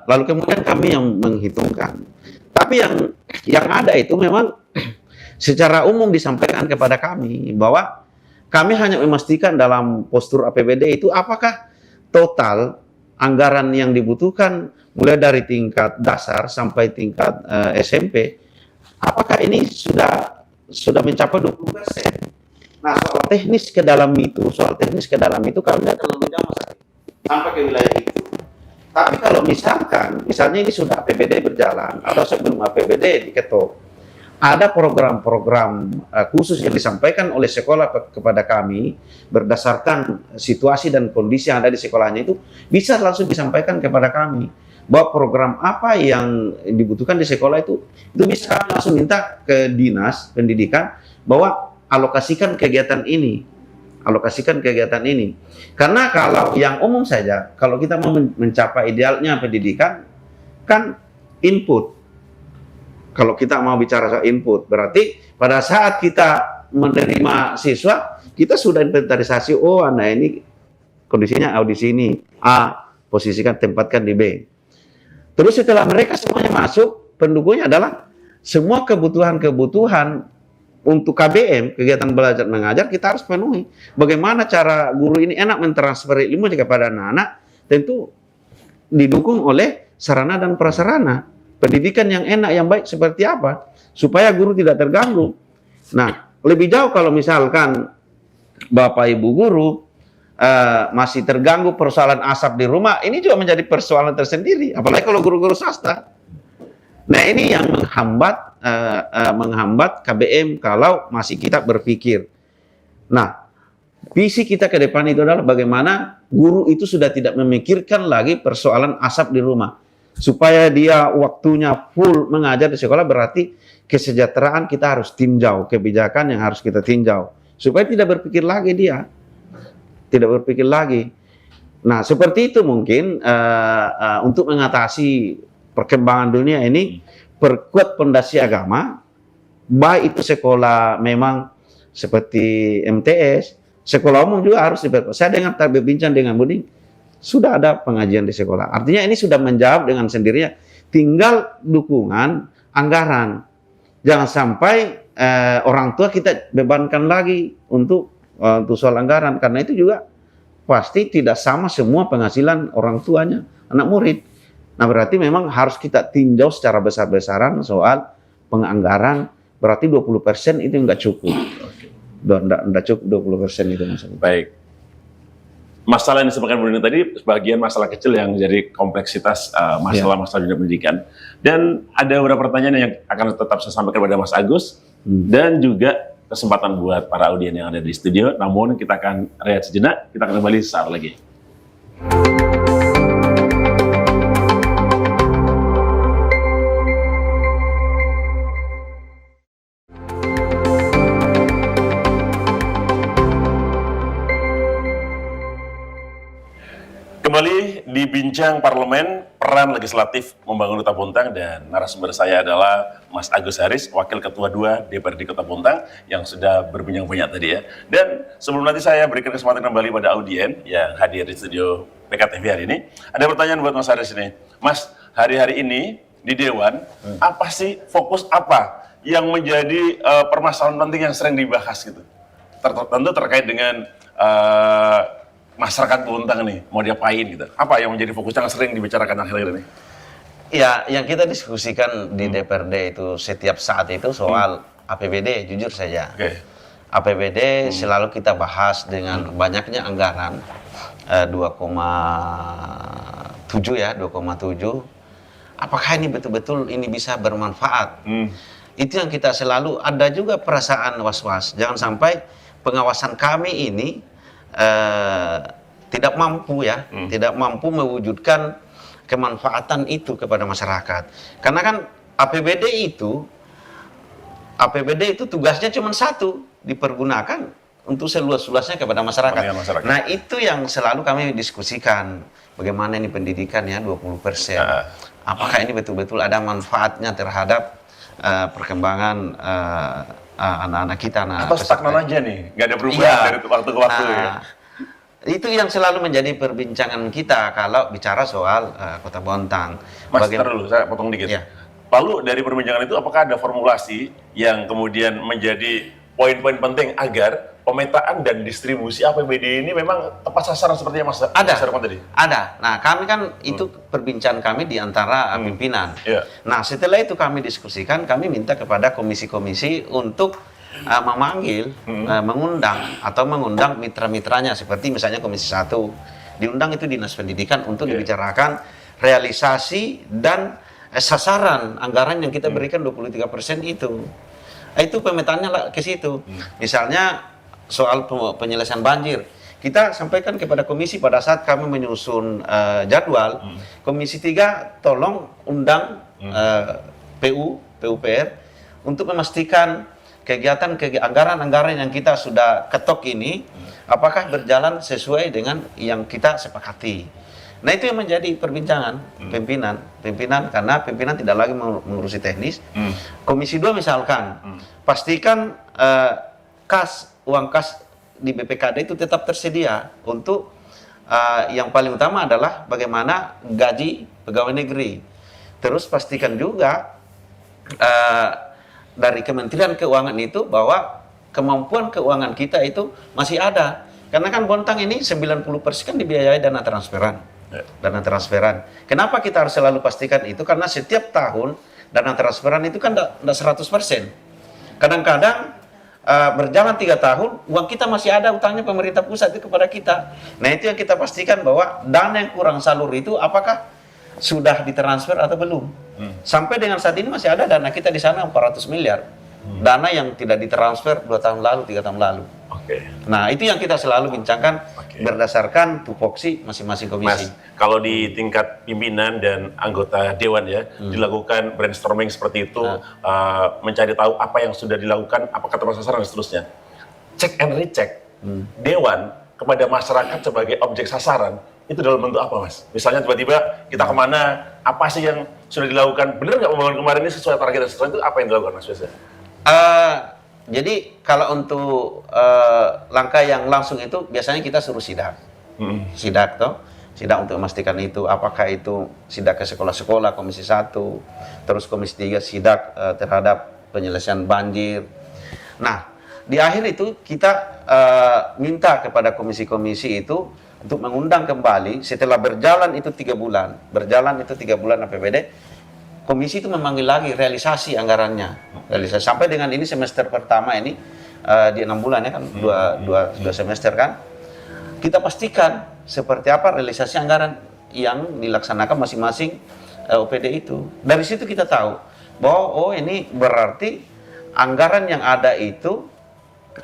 B: Lalu kemudian kami yang menghitungkan. Tapi yang ada itu memang secara umum disampaikan kepada kami bahwa kami hanya memastikan dalam postur APBD itu apakah total anggaran yang dibutuhkan mulai dari tingkat dasar sampai tingkat SMP, apakah ini sudah mencapai 20%. Nah, soal teknis ke dalam itu kami tidak terlalu jauh sampai ke wilayah itu. Tapi kalau misalnya ini sudah APBD berjalan atau sebelum APBD diketok, ada program-program khusus yang disampaikan oleh sekolah kepada kami berdasarkan situasi dan kondisi yang ada di sekolahnya, itu bisa langsung disampaikan kepada kami bahwa program apa yang dibutuhkan di sekolah itu bisa kami langsung minta ke dinas pendidikan bahwa alokasikan kegiatan ini. Karena kalau yang umum saja, kalau kita mau mencapai idealnya pendidikan kan input. Kalau kita mau bicara soal input, berarti pada saat kita menerima siswa, kita sudah inventarisasi, oh anak ini kondisinya di sini, A, posisikan, tempatkan di B. Terus setelah mereka semuanya masuk, pendukungnya adalah semua kebutuhan untuk KBM, kegiatan belajar mengajar, kita harus penuhi. Bagaimana cara guru ini enak mentransfer ilmu kepada anak-anak, tentu didukung oleh sarana dan prasarana. Pendidikan yang enak, yang baik seperti apa, supaya guru tidak terganggu. Nah, lebih jauh kalau misalkan Bapak Ibu guru masih terganggu persoalan asap di rumah, ini juga menjadi persoalan tersendiri, apalagi kalau guru-guru swasta. Nah, ini yang menghambat KBM kalau masih kita berpikir. Nah, visi kita ke depan itu adalah bagaimana guru itu sudah tidak memikirkan lagi persoalan asap di rumah. Supaya dia waktunya full mengajar di sekolah, berarti kesejahteraan kita harus tinjau, kebijakan yang harus kita tinjau. Supaya tidak berpikir lagi dia. Tidak berpikir lagi. Nah, seperti itu mungkin untuk mengatasi perkembangan dunia ini, perkuat pondasi agama, baik itu sekolah memang seperti MTS, sekolah umum juga harus diperkuat. Saya dengar tadi berbincang dengan Budi, sudah ada pengajian di sekolah. Artinya ini sudah menjawab dengan sendirinya. Tinggal dukungan anggaran. Jangan sampai orang tua kita bebankan lagi untuk soal anggaran. Karena itu juga pasti tidak sama semua penghasilan orang tuanya, anak murid. Nah, berarti memang harus kita tinjau secara besar-besaran soal penganggaran. Berarti 20% itu nggak cukup. Nggak cukup 20% itu masalah.
A: Baik. Masalah yang disebutkan Bu Nini tadi, sebagian masalah kecil yang jadi kompleksitas masalah-masalah dunia pendidikan. Dan ada beberapa pertanyaan yang akan tetap saya sampaikan kepada Mas Agus. Dan juga kesempatan buat para audien yang ada di studio. Namun kita akan rehat sejenak, kita akan kembali sesaat lagi. Kembali di Bincang Parlemen, peran legislatif membangun Kota Bontang, dan narasumber saya adalah Mas Agus Haris, Wakil Ketua 2 DPRD Kota Bontang yang sudah berbincang banyak tadi ya. Dan sebelum nanti saya berikan kesempatan kembali pada audien yang hadir di studio PKTV hari ini, ada pertanyaan buat Mas Haris ini. Mas, hari-hari ini di Dewan, apa sih fokus apa yang menjadi permasalahan penting yang sering dibahas gitu? Tentu terkait dengan masyarakat Bontang nih, mau diapain gitu. Apa yang menjadi fokus yang sering dibicarakan akhir-akhir ini?
B: Ya, yang kita diskusikan di DPRD itu setiap saat itu soal APBD, jujur saja. APBD selalu kita bahas dengan banyaknya anggaran 2,7 ya, 2,7. Apakah ini betul-betul ini bisa bermanfaat? Itu yang kita selalu ada juga perasaan was-was. Jangan sampai pengawasan kami ini tidak mampu ya, tidak mampu mewujudkan kemanfaatan itu kepada masyarakat. Karena kan APBD itu tugasnya cuma satu, dipergunakan untuk seluas-luasnya kepada masyarakat. Nah, itu yang selalu kami diskusikan. Bagaimana ini pendidikan ya 20%. Apakah ini betul-betul ada manfaatnya terhadap perkembangan anak-anak kita.
A: Atau stagnan aja nih, nggak ada perubahan
B: Iya.
A: dari waktu ke waktu ya.
B: Itu yang selalu menjadi perbincangan kita kalau bicara soal Kota Bontang.
A: Mas, ntar dulu, saya potong dikit.
B: Iya.
A: Lalu dari perbincangan itu apakah ada formulasi yang kemudian menjadi poin-poin penting agar pemetaan dan distribusi APBD ini memang tepat sasaran seperti yang Mas Herman tadi?
B: Ada. Nah, kami kan itu perbincangan kami di antara pimpinan.
A: Iya.
B: Nah, setelah itu kami diskusikan, kami minta kepada komisi-komisi untuk memanggil, mengundang atau mengundang mitra-mitranya seperti misalnya Komisi 1. Diundang itu Dinas Pendidikan untuk dibicarakan realisasi dan sasaran anggaran yang kita berikan 23% itu. Itu pemetaannya lah ke situ. Misalnya soal penyelesaian banjir. Kita sampaikan kepada komisi pada saat kami menyusun jadwal, Komisi 3 tolong undang PUPR untuk memastikan kegiatan anggaran-anggaran yang kita sudah ketok ini apakah berjalan sesuai dengan yang kita sepakati. Nah, itu yang menjadi perbincangan pimpinan karena pimpinan tidak lagi mengurusi teknis. Komisi 2 misalkan pastikan uang kas di BPKD itu tetap tersedia untuk yang paling utama adalah bagaimana gaji pegawai negeri. Terus pastikan juga dari Kementerian Keuangan itu bahwa kemampuan keuangan kita itu masih ada. Karena kan Bontang ini 90% kan dibiayai dana transferan. Dana transferan. Kenapa kita harus selalu pastikan itu? Karena setiap tahun dana transferan itu kan tidak 100%. Kadang-kadang berjalan 3 tahun, uang kita masih ada, utangnya pemerintah pusat itu kepada kita. Nah, itu yang kita pastikan bahwa dana yang kurang salur itu apakah sudah ditransfer atau belum. Sampai dengan saat ini masih ada dana kita di sana 400 miliar. Dana yang tidak ditransfer 2 tahun lalu, 3 tahun lalu. Nah, itu yang kita selalu bincangkan berdasarkan tupoksi masing-masing komisi.
A: Mas, kalau di tingkat pimpinan dan anggota dewan ya, dilakukan brainstorming seperti itu, mencari tahu apa yang sudah dilakukan, apakah tepat sasaran dan seterusnya. Check and recheck dewan kepada masyarakat sebagai objek sasaran, itu dalam bentuk apa, Mas? Misalnya tiba-tiba kita kemana, apa sih yang sudah dilakukan, benar nggak pembangunan kemarin ini sesuai target dan seterusnya, itu apa yang dilakukan, Mas biasa?
B: Jadi kalau untuk langkah yang langsung itu biasanya kita suruh sidak. Sidak toh. Sidak untuk memastikan itu apakah itu sidak ke sekolah-sekolah Komisi 1, terus Komisi 3 sidak terhadap penyelesaian banjir. Nah, di akhir itu kita minta kepada komisi-komisi itu untuk mengundang kembali setelah berjalan itu 3 bulan. Berjalan itu 3 bulan APBD. Komisi itu memanggil lagi realisasi anggarannya. Realisasi sampai dengan ini semester pertama ini di 6 bulan ya kan, dua semester kan. Kita pastikan seperti apa realisasi anggaran yang dilaksanakan masing-masing OPD itu. Dari situ kita tahu bahwa ini berarti anggaran yang ada itu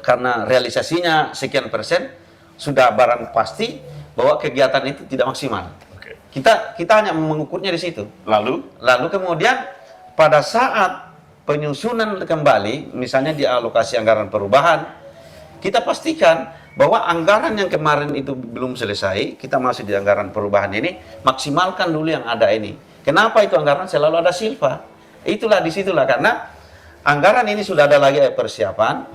B: karena realisasinya sekian persen sudah barang pasti bahwa kegiatan itu tidak maksimal. Kita hanya mengukurnya di situ. Lalu kemudian pada saat penyusunan kembali, misalnya di alokasi anggaran perubahan, kita pastikan bahwa anggaran yang kemarin itu belum selesai, kita masih di anggaran perubahan ini, maksimalkan dulu yang ada ini. Kenapa itu anggaran selalu ada silva? Itulah disitulah karena anggaran ini sudah ada lagi persiapan,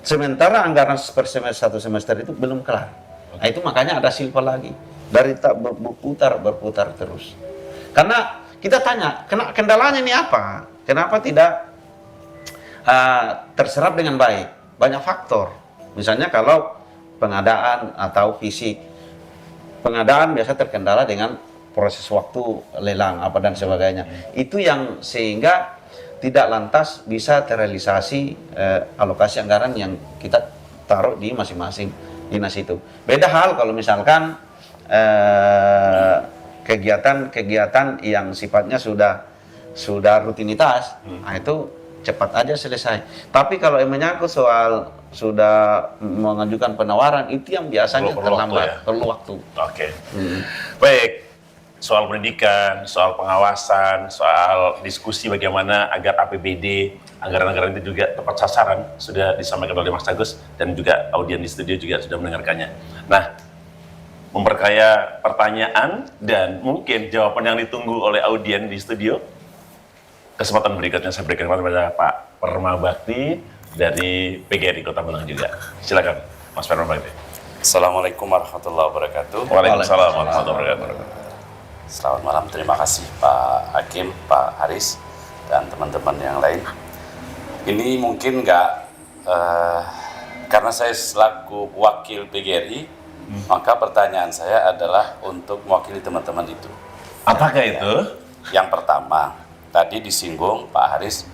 B: sementara anggaran per semester 1 semester itu belum kelar. Nah, itu makanya ada silva lagi. Dari tak berputar terus. Karena kita tanya, kendalanya ini apa? Kenapa tidak terserap dengan baik? Banyak faktor. Misalnya kalau pengadaan atau fisik. Pengadaan biasa terkendala dengan proses waktu lelang apa dan sebagainya. Itu yang sehingga tidak lantas bisa terrealisasi alokasi anggaran yang kita taruh di masing-masing dinas itu. Beda hal kalau misalkan kegiatan-kegiatan yang sifatnya sudah rutinitas, nah itu cepat aja selesai. Tapi kalau yang menyangkut soal sudah mengajukan penawaran, itu yang biasanya terlambat, perlu waktu.
A: Baik, soal pendidikan, soal pengawasan, soal diskusi bagaimana agar APBD, anggaran-anggaran itu juga tepat sasaran, sudah disampaikan oleh Mas Agus, dan juga audien di studio juga sudah mendengarkannya. Nah, memperkaya pertanyaan dan mungkin jawaban yang ditunggu oleh audien di studio. Kesempatan berikutnya saya berikan kepada Pak Permabakti dari PGRI Kota Bonang juga. Silakan, Mas Perma Bakti.
E: Assalamualaikum warahmatullahi wabarakatuh.
A: Waalaikumsalam warahmatullahi wabarakatuh.
E: Selamat malam, terima kasih Pak Hakim, Pak Haris, dan teman-teman yang lain. Ini mungkin karena saya selaku wakil PGRI, maka pertanyaan saya adalah untuk mewakili teman-teman itu.
A: Apakah itu?
E: Yang pertama, tadi disinggung Pak Haris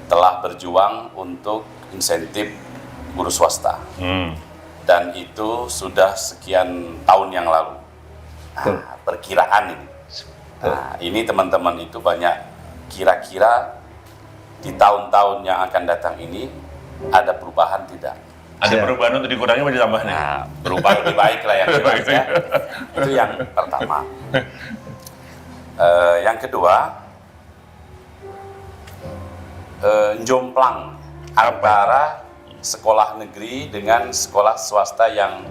E: telah berjuang untuk insentif guru swasta. Dan itu sudah sekian tahun yang lalu. Nah, perkiraan ini. Nah, ini teman-teman itu banyak kira-kira di tahun-tahun yang akan datang ini ada perubahan tidak?
A: Ada perubahan untuk dikurangi atau ditambah nih?
E: Nah, berubah lebih baik lah yang jelas ya. Itu yang pertama. Yang kedua, jomplang antara sekolah negeri dengan sekolah swasta yang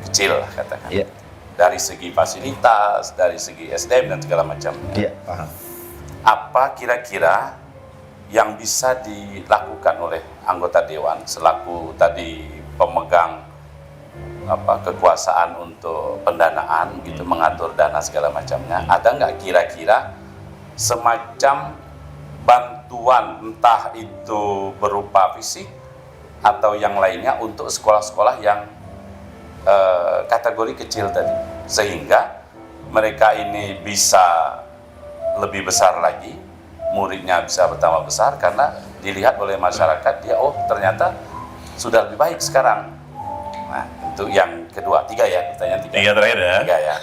E: kecil katakan.
B: Iya.
E: Dari segi fasilitas, dari segi SDM dan segala macamnya.
B: Iya, paham.
E: Apa kira-kira yang bisa dilakukan oleh anggota dewan selaku tadi pemegang kekuasaan untuk pendanaan gitu, mengatur dana segala macamnya, ada nggak kira-kira semacam bantuan entah itu berupa fisik atau yang lainnya untuk sekolah-sekolah yang kategori kecil tadi, sehingga mereka ini bisa lebih besar lagi, muridnya bisa bertambah besar karena dilihat oleh masyarakat dia ternyata sudah lebih baik sekarang. Nah, itu yang kedua. Tiga ya, pertanyaan tiga.
A: Tiga terakhir ya.
E: Tiga ya.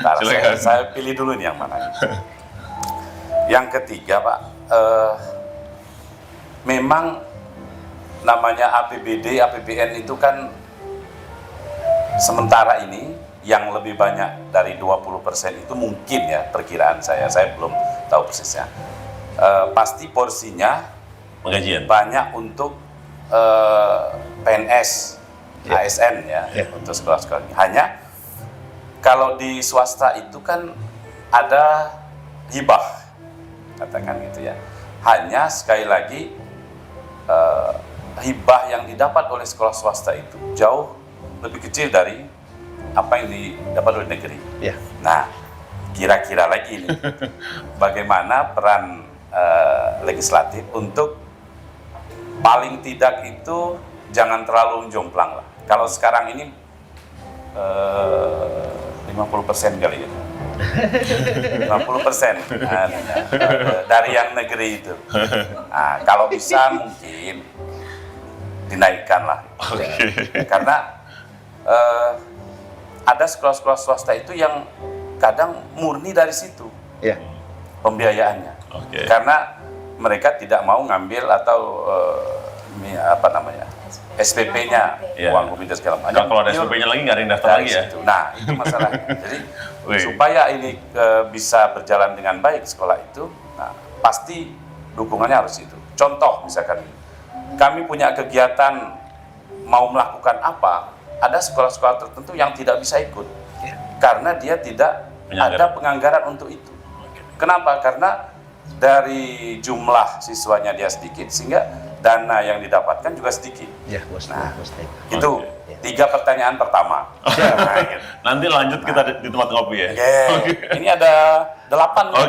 E: Ntar saya pilih dulu nih yang mana. Yang ketiga Pak, memang namanya APBD, APBN itu kan sementara ini yang lebih banyak dari 20% itu mungkin ya perkiraan saya belum tahu persisnya. Pasti porsinya
A: Penggajian.
E: banyak untuk PNS, ASN ya, untuk sekolah-sekolah. Hanya kalau di swasta itu kan ada hibah, katakan gitu ya. Hanya sekali lagi hibah yang didapat oleh sekolah swasta itu jauh lebih kecil dari apa yang didapat oleh negeri.
B: Ya.
E: Nah, kira-kira lagi ini bagaimana peran legislatif untuk paling tidak itu jangan terlalu jomplang lah. Kalau sekarang ini 50% kali ya. 50% dari yang negeri itu. Nah, kalau bisa mungkin dinaikkan lah. Karena ada sekolah-sekolah swasta itu yang kadang murni dari situ pembiayaannya. Karena mereka tidak mau ngambil atau SPP-nya, uang komite segala macam.
A: Kalau ada SPP-nya lagi nggak ada yang daftar lagi ya.
E: Situ. Nah, itu masalahnya. Jadi supaya ini bisa berjalan dengan baik sekolah itu, nah, pasti dukungannya harus itu. Contoh misalkan, kami punya kegiatan mau melakukan apa, ada sekolah-sekolah tertentu yang tidak bisa ikut karena dia tidak ada penganggaran untuk itu. Kenapa? Karena dari jumlah siswanya dia sedikit sehingga dana yang didapatkan juga sedikit.
B: Ya, bos.
E: Nah, itu 3 pertanyaan pertama. Nah, gitu.
A: Nanti lanjut kita di tempat ngopi ya.
E: Ini ada 8 nih.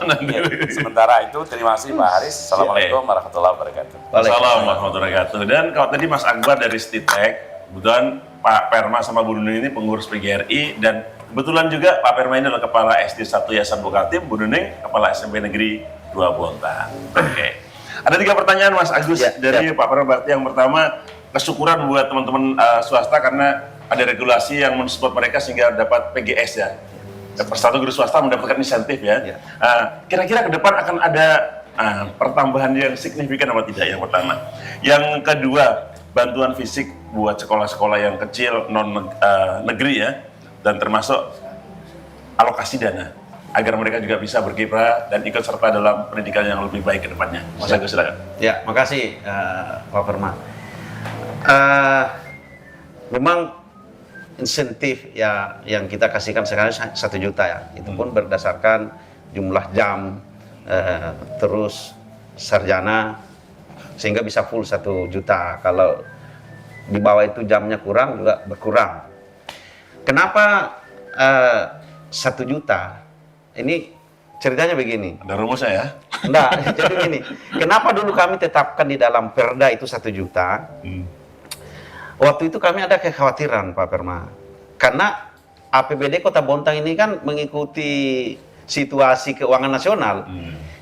A: Nanti.
E: Sementara itu terima kasih Pak Haris. Assalamualaikum warahmatullahi wabarakatuh.
A: Assalamualaikum warahmatullahi wabarakatuh. Dan kalau tadi Mas Akbar dari Stitek, kebetulan Pak Perma sama Bu Nuning ini pengurus PGRI, dan kebetulan juga Pak Perma ini adalah Kepala SD 1 Yayasan Bukatim, Bu Nuning Kepala SMP Negeri 2 Bontang. Oke. Ada 3 pertanyaan Mas Agus dari Pak Perma Bakti. Yang pertama, kesyukuran buat teman-teman swasta karena ada regulasi yang mensupport mereka sehingga dapat PGS ya. Persatu guru swasta mendapatkan insentif ya. Kira-kira ke depan akan ada pertambahan yang signifikan apa tidak, yang pertama. Yang kedua, bantuan fisik buat sekolah-sekolah yang kecil non negeri ya, dan termasuk alokasi dana agar mereka juga bisa berkiprah dan ikut serta dalam pendidikan yang lebih baik ke depannya. Mas Agus, silakan.
B: Ya, makasih Pak Perma. Memang insentif ya yang kita kasihkan sekarang 1 juta ya, itu pun berdasarkan jumlah jam, terus sarjana sehingga bisa full 1 juta. Kalau di bawah itu jamnya kurang juga berkurang. Kenapa 1 juta? Ini ceritanya begini.
A: Ada rumusnya ya?
B: Enggak, jadi gini. Kenapa dulu kami tetapkan di dalam perda itu 1 juta? Waktu itu kami ada kekhawatiran, Pak Perma. Karena APBD Kota Bontang ini kan mengikuti situasi keuangan nasional.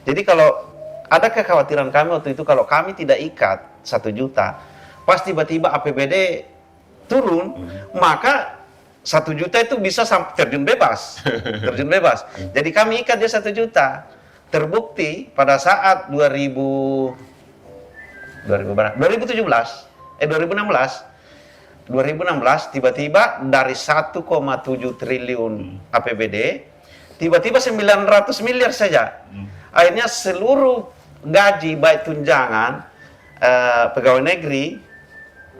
B: Jadi kalau ada kekhawatiran kami waktu itu, kalau kami tidak ikat 1 juta, pas tiba-tiba APBD turun, maka 1 juta itu bisa terjun bebas. Terjun bebas. Jadi kami ikat dia 1 juta. Terbukti pada saat 2016 tiba-tiba dari 1,7 triliun APBD tiba-tiba 900 miliar saja. Akhirnya seluruh gaji baik tunjangan pegawai negeri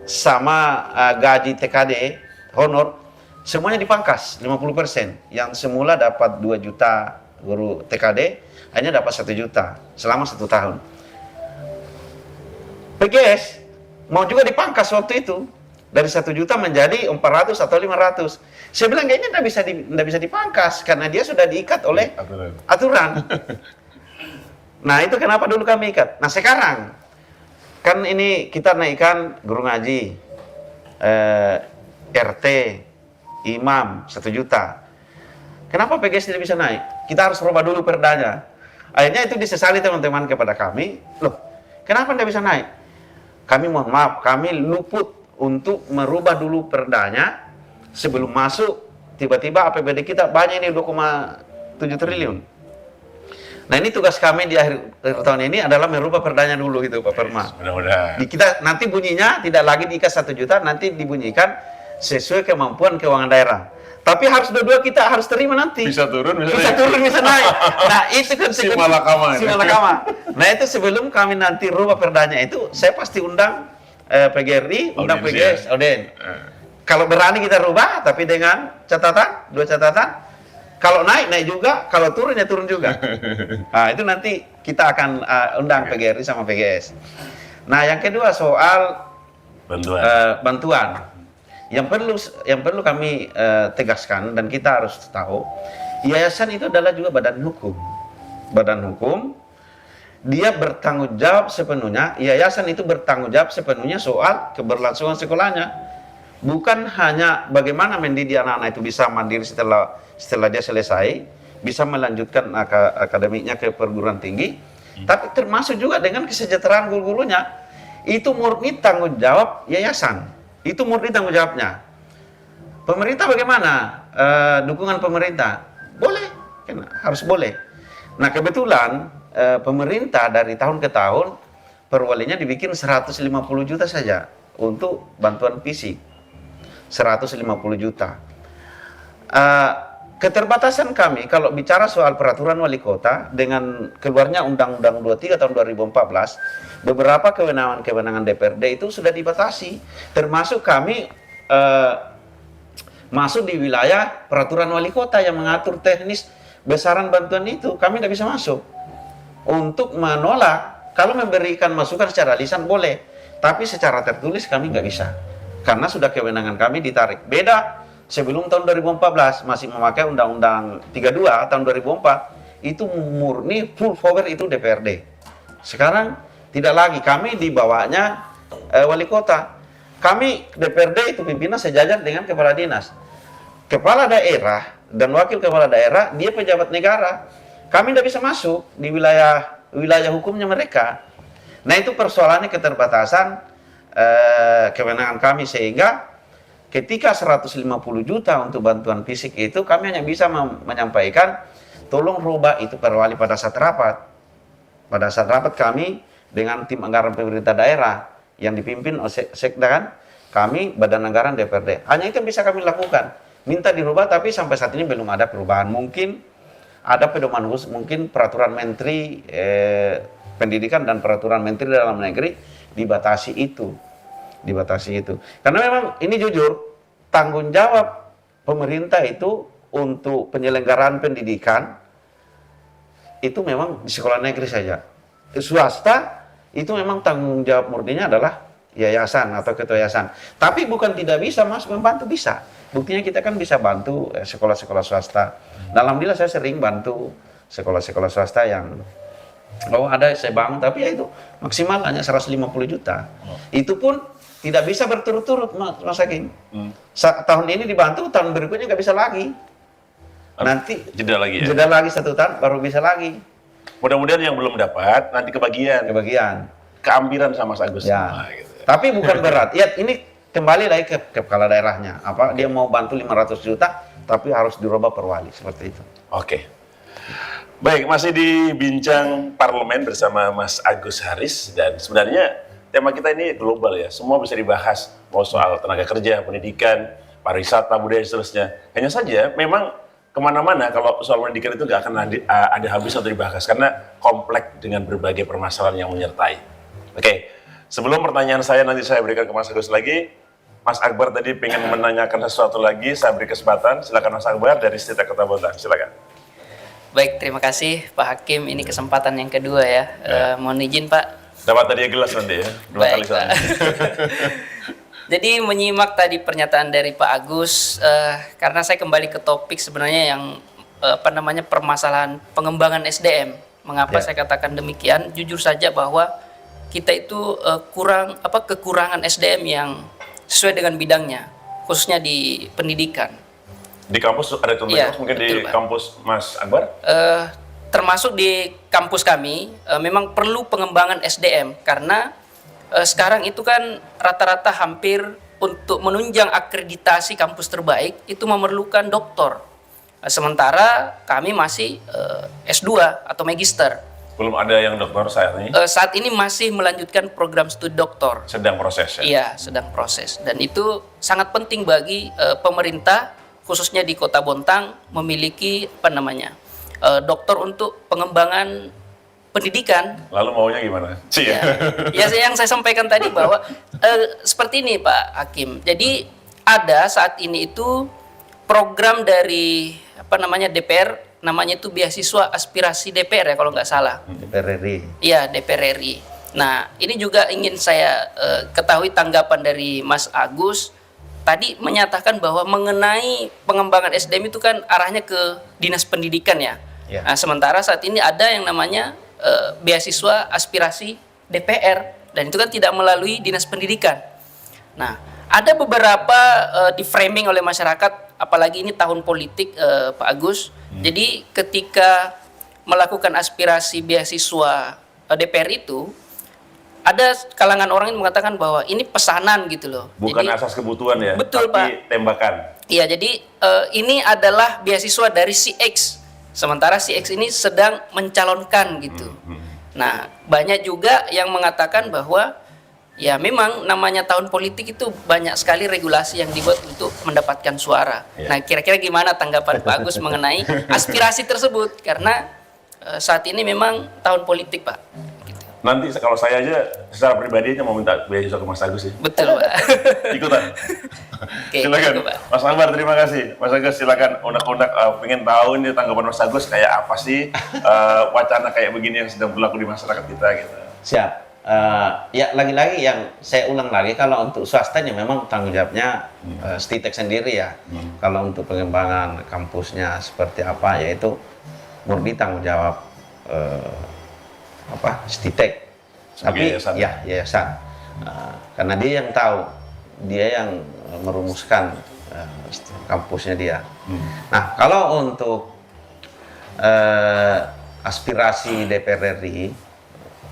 B: sama gaji TKD honor semuanya dipangkas 50%. Yang semula dapat 2 juta guru TKD hanya dapat 1 juta selama 1 tahun. PGS mau juga dipangkas waktu itu dari 1 juta menjadi 400 atau 500. Saya bilang kayaknya tidak bisa dipangkas karena dia sudah diikat oleh aturan. Nah itu kenapa dulu kami ikat. Nah sekarang kan ini kita naikkan guru ngaji, RT, imam 1 juta. Kenapa PGS tidak bisa naik? Kita harus rubah dulu perdanya. Akhirnya itu disesali teman-teman kepada kami. Loh, kenapa tidak bisa naik? Kami mohon maaf, kami luput untuk merubah dulu perdanya sebelum masuk. Tiba-tiba APBD kita banyak ini 2,7 triliun. Nah ini tugas kami di akhir tahun ini adalah merubah perdanya dulu itu Pak Perma.
A: Mudah-mudahan.
B: Kita nanti bunyinya tidak lagi diikat 1 juta, nanti dibunyikan sesuai kemampuan keuangan daerah. Tapi harus dua-dua kita harus terima nanti.
A: Bisa turun,
B: bisa naik. Nah itu kan
A: Si malakama.
B: Nah itu sebelum kami nanti rubah perdanya itu, saya pasti undang PGRI, undang PGS, Auden. Kalau berani kita rubah, tapi dengan catatan, 2 catatan. Kalau naik juga, kalau turun ya turun juga. Nah itu nanti kita akan undang PGRI sama PGS. Nah yang kedua soal bantuan. Yang perlu kami tegaskan dan kita harus tahu, yayasan itu adalah juga badan hukum. Badan hukum, dia bertanggung jawab sepenuhnya, yayasan itu bertanggung jawab sepenuhnya soal keberlangsungan sekolahnya. Bukan hanya bagaimana mendidik anak-anak itu bisa mandiri setelah dia selesai, bisa melanjutkan akademiknya ke perguruan tinggi, tapi termasuk juga dengan kesejahteraan guru-gurunya. Itu murni tanggung jawab yayasan. Itu murni tanggung jawabnya. Pemerintah bagaimana? Dukungan pemerintah? Boleh, kan harus boleh. Nah kebetulan pemerintah dari tahun ke tahun perwalinya dibikin 150 juta saja untuk bantuan fisik. 150 juta. Keterbatasan kami kalau bicara soal peraturan wali kota dengan keluarnya Undang-Undang 23 tahun 2014, beberapa kewenangan-kewenangan DPRD itu sudah dibatasi, termasuk kami masuk di wilayah peraturan wali kota yang mengatur teknis besaran bantuan itu. Kami tidak bisa masuk untuk menolak. Kalau memberikan masukan secara lisan boleh, tapi secara tertulis kami nggak bisa karena sudah kewenangan kami ditarik. Beda sebelum tahun 2014 masih memakai Undang-Undang 32 tahun 2004, itu murni full power itu DPRD. Sekarang tidak lagi, kami di bawahnya wali kota. Kami DPRD itu pimpinan sejajar dengan kepala dinas. Kepala daerah dan wakil kepala daerah dia pejabat negara. Kami tidak bisa masuk di wilayah hukumnya mereka. Nah itu persoalannya keterbatasan kewenangan kami, sehingga ketika 150 juta untuk bantuan fisik itu kami hanya bisa menyampaikan tolong rubah itu perwali pada saat rapat. Pada saat rapat kami dengan tim anggaran pemerintah daerah yang dipimpin oleh Sekda kan, kami badan anggaran DPRD. Hanya itu yang bisa kami lakukan. Minta dirubah tapi sampai saat ini belum ada perubahan. Mungkin ada pedoman khusus, mungkin peraturan Menteri Pendidikan dan peraturan Menteri Dalam Negeri dibatasi itu. Karena memang ini jujur, tanggung jawab pemerintah itu untuk penyelenggaraan pendidikan itu memang di sekolah negeri saja. Swasta itu memang tanggung jawab murninya adalah yayasan atau ketua yayasan. Tapi bukan tidak bisa, Mas, membantu bisa. Buktinya kita kan bisa bantu sekolah-sekolah swasta. Alhamdulillah saya sering bantu sekolah-sekolah swasta yang ada saya bangun, tapi ya itu maksimal hanya 150 juta. Itu pun tidak bisa berturut-turut, Mas Hakim. Tahun ini dibantu, tahun berikutnya nggak bisa lagi. Nanti
A: Jeda lagi ya.
B: jeda lagi 1 tahun baru bisa lagi.
A: Mudah-mudahan yang belum dapat nanti kebagian. Keampiran sama Mas Agus.
B: Ya.
A: Nah, gitu.
B: Tapi bukan berat. Ya, ini kembali lagi ke kepala daerahnya. Apa dia mau bantu 500 juta, tapi harus dirubah perwali seperti itu.
A: Oke. Baik, masih di Bincang Parlemen bersama Mas Agus Haris, dan sebenarnya tema kita ini global ya. Semua bisa dibahas, mau soal tenaga kerja, pendidikan, pariwisata, budaya, dan seterusnya. Hanya saja memang kemana-mana kalau soal pendidikan itu nggak akan ada habis atau dibahas karena kompleks dengan berbagai permasalahan yang menyertai. Oke, sebelum pertanyaan saya nanti saya berikan ke Mas Agus lagi, Mas Akbar tadi pengen menanyakan sesuatu lagi, saya beri kesempatan. Silakan Mas Akbar dari Siti Kota Bontang, silakan.
C: Baik, terima kasih Pak Hakim. Ini kesempatan yang kedua ya. Mohon izin Pak.
A: Dapat tadi gelas nanti ya, 2 kali
C: Baik,
A: soalnya.
C: Pak. Jadi menyimak tadi pernyataan dari Pak Agus, karena saya kembali ke topik sebenarnya yang permasalahan pengembangan SDM. Mengapa saya katakan demikian? Jujur saja bahwa kita itu kekurangan SDM yang sesuai dengan bidangnya, khususnya di pendidikan.
A: Di kampus ada contohnya,
C: Iya,
A: mungkin di
C: betul, Pak.
A: kampus Mas Akbar?
C: Termasuk di kampus kami memang perlu pengembangan SDM karena sekarang itu kan rata-rata hampir untuk menunjang akreditasi kampus terbaik itu memerlukan doktor. Sementara kami masih S2 atau magister.
A: Belum ada yang dokter saat ini,
C: Saat ini masih melanjutkan program studi doktor.
A: sedang proses ya?
C: Iya, sedang proses. Dan itu sangat penting bagi pemerintah, khususnya di Kota Bontang, memiliki dokter untuk pengembangan pendidikan.
A: Lalu maunya gimana?
C: Ya, yang saya sampaikan tadi bahwa seperti ini Pak Hakim. Jadi ada saat ini itu program dari DPR, namanya itu beasiswa aspirasi DPR ya kalau nggak salah.
B: DPR RI.
C: Iya, DPR RI. Nah, ini juga ingin saya ketahui tanggapan dari Mas Agus. Tadi menyatakan bahwa mengenai pengembangan SDM itu kan arahnya ke Dinas Pendidikan ya.
B: Ya.
C: Nah, sementara saat ini ada yang namanya beasiswa aspirasi DPR dan itu kan tidak melalui Dinas Pendidikan. Nah, ada beberapa di framing oleh masyarakat, apalagi ini tahun politik Pak Agus. Jadi ketika melakukan aspirasi beasiswa DPR itu, ada kalangan orang yang mengatakan bahwa ini pesanan gitu loh.
A: Bukan
C: Jadi,
A: asas kebutuhan ya,
C: betul,
A: tapi
C: Pak.
A: tembakan.
C: Iya, jadi ini adalah beasiswa dari CX. Sementara CX ini sedang mencalonkan gitu. Nah, banyak juga yang mengatakan bahwa ya memang namanya tahun politik itu banyak sekali regulasi yang dibuat untuk mendapatkan suara.
A: Ya.
C: Nah, kira-kira gimana tanggapan Pak Agus mengenai aspirasi tersebut? Karena saat ini memang tahun politik, Pak.
A: Nanti kalau saya aja secara pribadi aja mau minta beasiswa ke Mas Agus sih.
C: Betul, Pak.
A: Ikutan.
C: Oke,
A: Silakan.
C: gitu, Pak.
A: Mas Akbar, terima kasih. Mas Agus silakan unek-unek pengen tahu ini tanggapan Mas Agus kayak apa sih wacana kayak begini yang sedang berlaku di masyarakat kita gitu.
B: Siap. Ya lagi-lagi yang saya ulang lagi, kalau untuk swasta ya memang tanggung jawabnya Stitek sendiri ya. Kalau untuk pengembangan kampusnya seperti apa, yaitu murni tanggung jawab Stitek. Tapi
A: yayasan.
B: ya yayasan. Karena dia yang tahu, dia yang merumuskan kampusnya dia. Nah, kalau untuk aspirasi DPR RI,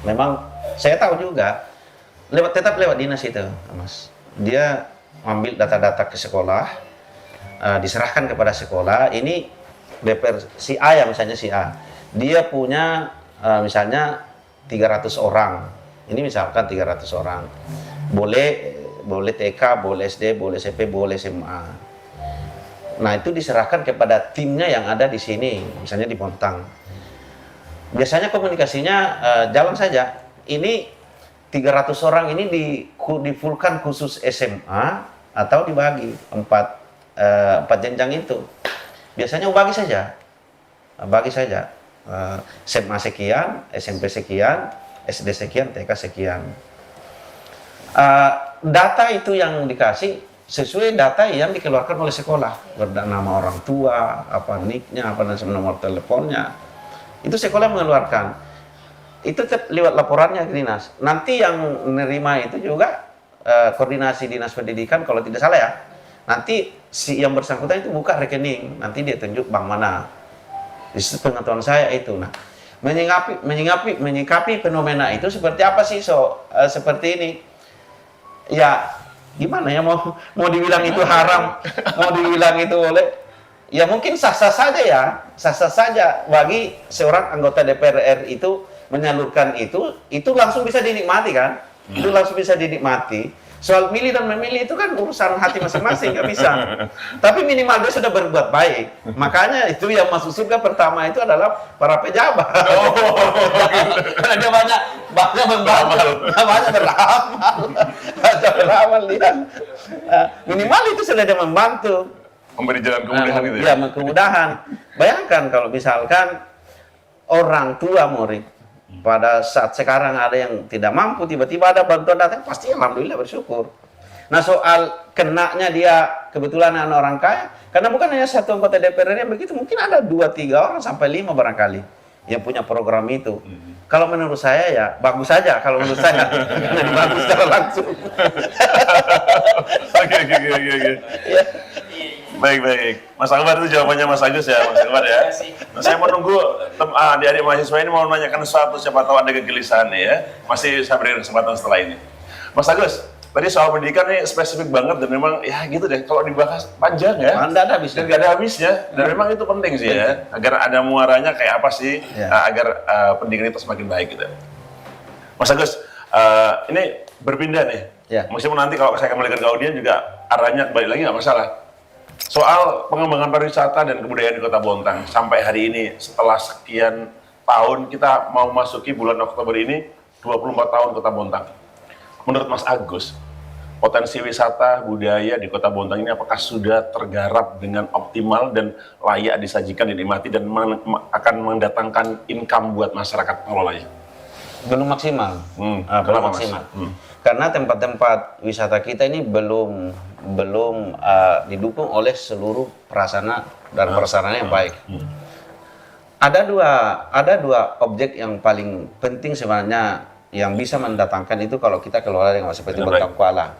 B: memang saya tahu juga tetap lewat dinas itu, Mas. Dia ambil data-data ke sekolah, diserahkan kepada sekolah. Ini DPR si A ya, misalnya si A, dia punya misalnya 300 orang. Ini misalkan 300 orang. Boleh TK, boleh SD, boleh SMP, boleh SMA. Nah, itu diserahkan kepada timnya yang ada di sini, misalnya di Bontang. Biasanya komunikasinya jalan saja. Ini 300 orang ini di fullkan khusus SMA atau dibagi 4 jenjang itu. Biasanya bagi saja. SMA sekian, SMP sekian, SD sekian, TK sekian. Data itu yang dikasih sesuai data yang dikeluarkan oleh sekolah, bernama orang tua, apa nicknya, apa dan nomor teleponnya. Itu sekolah mengeluarkan. Itu lewat laporannya ke dinas. Nanti yang menerima itu juga koordinasi dinas pendidikan kalau tidak salah ya. Nanti si yang bersangkutan itu buka rekening, nanti dia tunjuk bank mana. Di situ pengetahuan saya itu. Nah, menyikapi fenomena itu seperti apa sih seperti ini? Ya gimana ya mau dibilang itu haram, mau dibilang itu boleh, ya mungkin sah-sah saja ya, sah-sah saja bagi seorang anggota DPR RI itu menyalurkan itu langsung bisa dinikmati kan, itu langsung bisa dinikmati. Soal milih dan memilih itu kan urusan hati masing-masing, nggak bisa. Tapi minimal dia sudah berbuat baik. Makanya itu yang masuk surga pertama itu adalah para pejabat. Karena dia banyak membantu, banyak beramal dia. Minimal itu sudah dia membantu.
A: Memberi jalan kemudahan gitu ya?
B: Ya, kemudahan. Bayangkan kalau misalkan orang tua murid pada saat sekarang ada yang tidak mampu, tiba-tiba ada bantuan datang, pasti alhamdulillah bersyukur. Nah, soal kenanya dia kebetulan anak orang kaya, karena bukan hanya satu anggota DPR yang begitu, mungkin ada 2-3 orang sampai 5 barangkali yang punya program itu. Kalau menurut saya ya bagus saja, kalau menurut saya jadi bagus secara langsung.
A: Oke. Baik. Mas Akbar itu jawabannya Mas Agus ya, Mas Akbar ya. Nah, saya mau nunggu adik-adik mahasiswa ini mau menanyakan sesuatu, siapa tahu ada kegelisahan nih ya. Masih saya beri kesempatan setelah ini. Mas Agus, tadi soal pendidikan ini spesifik banget dan memang ya gitu deh, kalau dibahas panjang ya.
B: Anda ada habisnya.
A: Dan gak ada habisnya, dan memang itu penting sih ya, agar ada muaranya kayak apa sih, agar pendidikan itu semakin baik gitu. Mas Agus, ini berpindah nih.
B: Ya.
A: Meskipun nanti kalau saya kembalikan ke audien juga arahnya kembali lagi nggak masalah. Soal pengembangan pariwisata dan kebudayaan di Kota Bontang sampai hari ini setelah sekian tahun kita mau masuki bulan Oktober ini 24 tahun Kota Bontang. Menurut Mas Agus, potensi wisata budaya di Kota Bontang ini apakah sudah tergarap dengan optimal dan layak disajikan, dinikmati dan akan mendatangkan income buat masyarakat pengelolanya?
B: Belum maksimal.
A: Belum
B: maksimal. Karena tempat-tempat wisata kita ini belum didukung oleh seluruh prasarana dan prasarana yang baik. Ada dua objek yang paling penting sebenarnya yang bisa mendatangkan itu kalau kita kelola dengan seperti Bontang Kuala.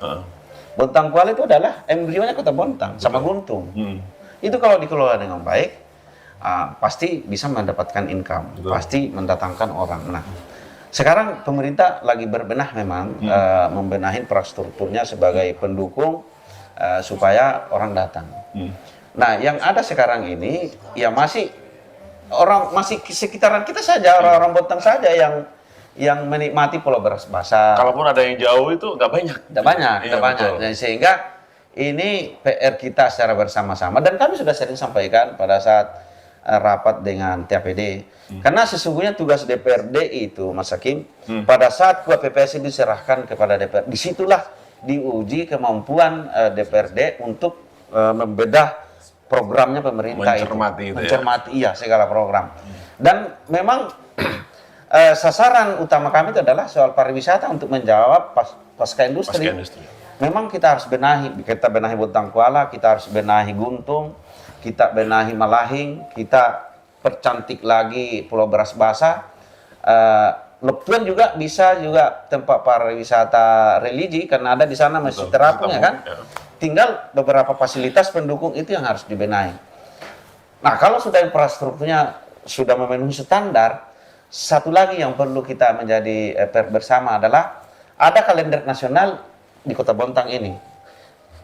B: Bontang Kuala itu adalah embrionya Kota Bontang sama Guntung. Itu kalau dikelola dengan baik pasti bisa mendapatkan income, pasti mendatangkan orang. Nah, sekarang pemerintah lagi berbenah memang membenahi infrastrukturnya sebagai pendukung supaya orang datang. Nah, yang ada sekarang ini ya masih sekitaran kita saja, orang-orang Bontang saja yang menikmati Pulau Beras Basah.
A: Kalaupun ada yang jauh itu nggak banyak.
B: Tidak banyak. Dan sehingga ini PR kita secara bersama-sama dan kami sudah sering sampaikan pada saat rapat dengan TAPD. Karena sesungguhnya tugas DPRD itu, Mas Hakim, pada saat KUHP diserahkan kepada DPR, disitulah diuji kemampuan DPRD untuk membedah programnya pemerintah mencermati segala program. Dan memang sasaran utama kami itu adalah soal pariwisata untuk menjawab pasca industri. Memang kita harus benahi Bontang Kuala, kita harus benahi Guntung, kita benahi Malahing, kita percantik lagi Pulau Beras Basah. Leptuan juga bisa juga tempat pariwisata religi karena ada di sana Masjid Terapung ya kan. Tinggal beberapa fasilitas pendukung itu yang harus dibenahi. Nah, kalau sudah infrastrukturnya sudah memenuhi standar, satu lagi yang perlu kita menjadi bersama adalah ada kalender nasional di Kota Bontang ini.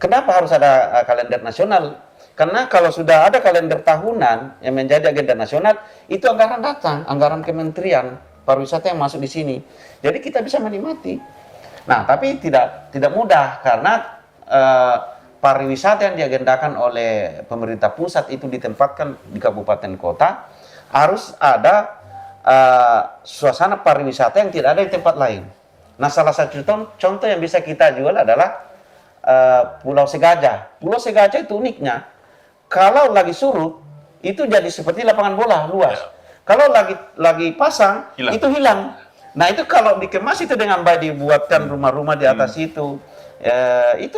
B: Kenapa harus ada kalender nasional? Karena kalau sudah ada kalender tahunan yang menjadi agenda nasional, itu anggaran datang, anggaran kementerian pariwisata yang masuk di sini. Jadi kita bisa menikmati. Nah, tapi tidak mudah karena pariwisata yang diagendakan oleh pemerintah pusat itu ditempatkan di kabupaten kota, harus ada suasana pariwisata yang tidak ada di tempat lain. Nah, salah satu contoh yang bisa kita jual adalah Pulau Segajah. Pulau Segajah itu uniknya, kalau lagi surut, itu jadi seperti lapangan bola luas. Kalau lagi pasang, itu hilang. Nah itu kalau dikemas itu dengan baik, dibuatkan rumah-rumah di atas itu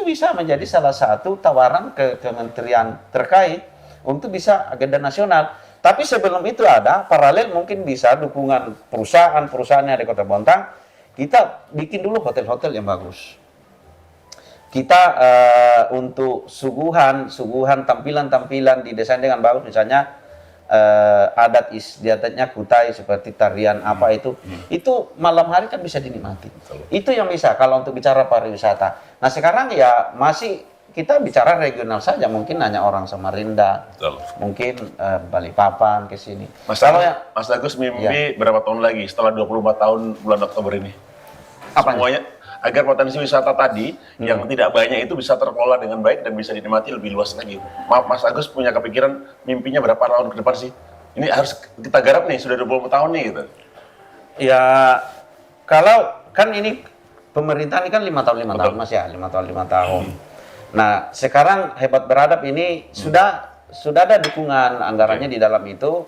B: bisa menjadi salah satu tawaran ke kementerian terkait untuk bisa agenda nasional. Tapi sebelum itu ada paralel, mungkin bisa dukungan perusahaan-perusahaan yang ada di Kota Bontang, kita bikin dulu hotel-hotel yang bagus. Kita untuk suguhan tampilan-tampilan didesain dengan bagus, misalnya adat istiadatnya Kutai seperti tarian apa itu malam hari kan bisa dinikmati. Itu yang bisa kalau untuk bicara pariwisata. Nah sekarang ya masih kita bicara regional saja, mungkin hanya orang Samarinda, mungkin Balikpapan ke sini.
A: Mas Agus mimpi berapa tahun lagi setelah 24 tahun bulan Oktober ini?
B: Apanya?
A: Semuanya agar potensi wisata tadi yang tidak banyak itu bisa terkelola dengan baik dan bisa dinikmati lebih luas lagi. Mas Agus punya kepikiran mimpinya berapa tahun ke depan sih? Ini harus kita garap nih, sudah 20 tahun nih gitu.
B: Ya kalau kan ini pemerintah ini kan 5 tahun Mas ya, 5 tahun. Nah sekarang hebat beradab ini sudah ada dukungan anggarannya di dalam itu,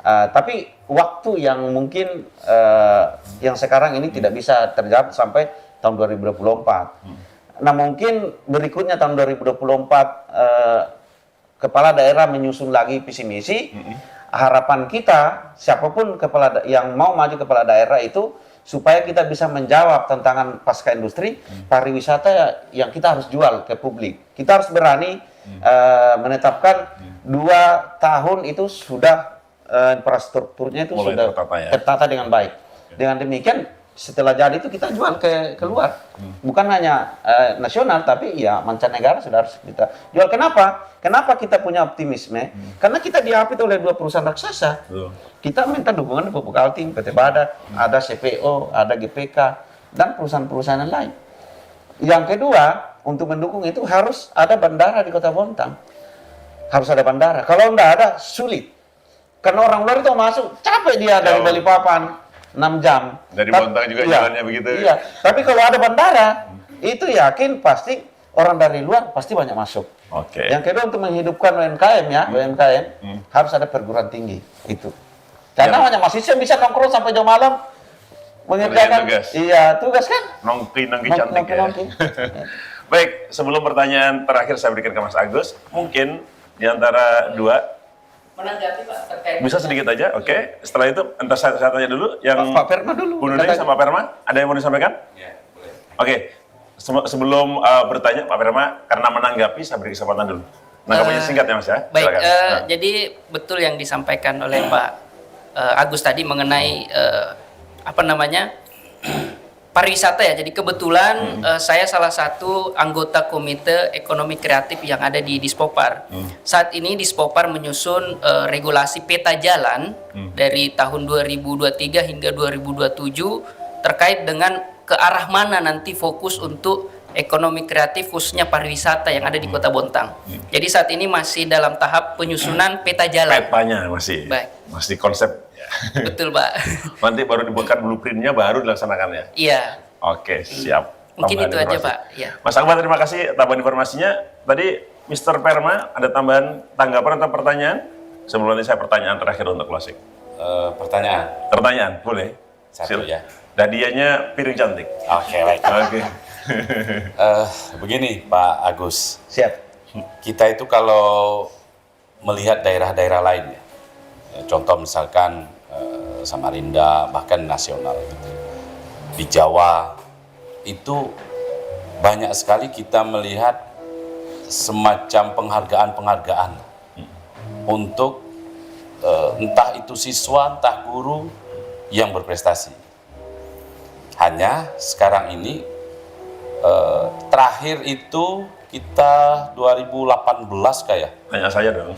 B: tapi waktu yang mungkin yang sekarang ini tidak bisa terjawab sampai tahun 2024. Nah mungkin berikutnya tahun 2024 kepala daerah menyusun lagi visi misi. Harapan kita siapapun yang mau maju kepala daerah itu supaya kita bisa menjawab tantangan pasca industri pariwisata yang kita harus jual ke publik. Kita harus berani menetapkan 2 tahun itu sudah infrastrukturnya itu
A: mulai
B: sudah tertata dengan baik. Dengan demikian setelah jadi itu kita jual ke luar, bukan hanya nasional tapi ya mancanegara sudah harus kita jual. Kenapa kita punya optimisme? Karena kita diapit oleh 2 perusahaan raksasa. Kita minta dukungan dari Pupuk Kaltim, PT Badak, ada CPO, ada GPK, dan perusahaan-perusahaan yang lain. Yang kedua, untuk mendukung itu harus ada bandara di Kota Bontang. Harus ada bandara. Kalau nggak ada, sulit. Karena orang luar itu masuk, capek dia dari Balikpapan 6 jam.
A: Dari Bontang juga jalannya begitu.
B: Iya, tapi kalau ada bandara, itu yakin pasti orang dari luar pasti banyak masuk.
A: Oke.
B: Yang kedua untuk menghidupkan UMKM ya, UMKM harus ada perguruan tinggi itu. Karena hanya mahasiswa bisa nongkrong sampai jam malam mengerjakan tugas kan?
A: Nongki cantik ya. Baik, sebelum pertanyaan terakhir saya berikan ke Mas Agus, mungkin di antara 2
C: Menanggapi Pak terkait
A: bisa sedikit aja, oke. Setelah itu entar saya tanya dulu yang
B: Pak Perma dulu.
A: Bu Nuni sama Pak Perma, ada yang mau disampaikan?
E: Ya, boleh.
A: Oke, sebelum bertanya Pak Perma, karena menanggapi saya beri kesempatan dulu. Nanggapinya singkat ya Mas ya.
C: Baik,
A: Silakan.
C: jadi betul yang disampaikan oleh Pak Agus tadi mengenai pariwisata ya. Jadi kebetulan saya salah satu anggota komite ekonomi kreatif yang ada di Dispopar. Saat ini Dispopar menyusun regulasi peta jalan dari tahun 2023 hingga 2027 terkait dengan ke arah mana nanti fokus untuk ekonomi kreatif khususnya pariwisata yang ada di Kota Bontang. Jadi saat ini masih dalam tahap penyusunan peta jalan.
A: Petanya masih.
C: Baik.
A: Masih konsep.
C: Betul, Pak.
A: Nanti baru dibuatkan blueprintnya, baru dilaksanakan ya.
C: Iya.
A: Oke, siap.
C: Mungkin
A: Tambahan
C: itu aja,
A: informasi.
C: Pak. Ya.
A: Mas Akbar, terima kasih tambahan informasinya. Tadi Mr. Perma ada tambahan tanggapan atau pertanyaan? Sebelum nanti saya pertanyaan terakhir untuk closing. Pertanyaan, boleh?
E: Satu ya.
A: Hadiahnya piring cantik.
E: Oke, baik.
A: Oke.
E: Begini Pak Agus,
B: Siap.
E: kita itu kalau melihat daerah-daerah lain ya, contoh misalkan Samarinda, bahkan nasional gitu. Di Jawa itu banyak sekali kita melihat semacam penghargaan-penghargaan untuk entah itu siswa, entah guru yang berprestasi. Hanya sekarang ini terakhir itu kita 2018 kayak.
A: Tanya saya dong.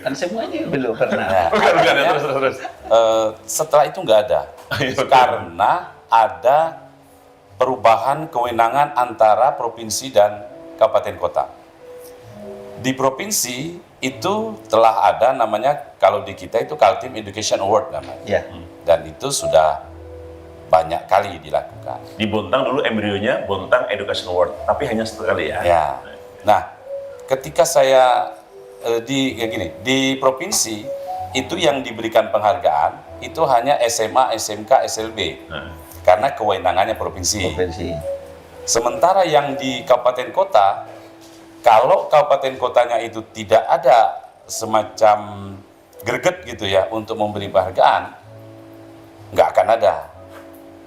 B: Kan semuanya belum pernah.
E: Nah,
A: Bukan,
E: artinya,
A: terus.
E: setelah itu nggak ada. Karena ada perubahan kewenangan antara provinsi dan kabupaten kota. Di provinsi itu telah ada namanya, kalau di kita itu Kaltim Education Award namanya.
B: Ya.
E: Dan itu sudah banyak kali dilakukan.
A: Di Bontang dulu embrionya Bontang Education Award, tapi hanya 1 kali ya.
E: Ya. Nah, ketika saya di provinsi itu yang diberikan penghargaan itu hanya SMA, SMK, SLB. Karena kewenangannya provinsi. Sementara yang di kabupaten kota, kalau kabupaten kotanya itu tidak ada semacam greget gitu ya untuk memberi penghargaan, nggak akan ada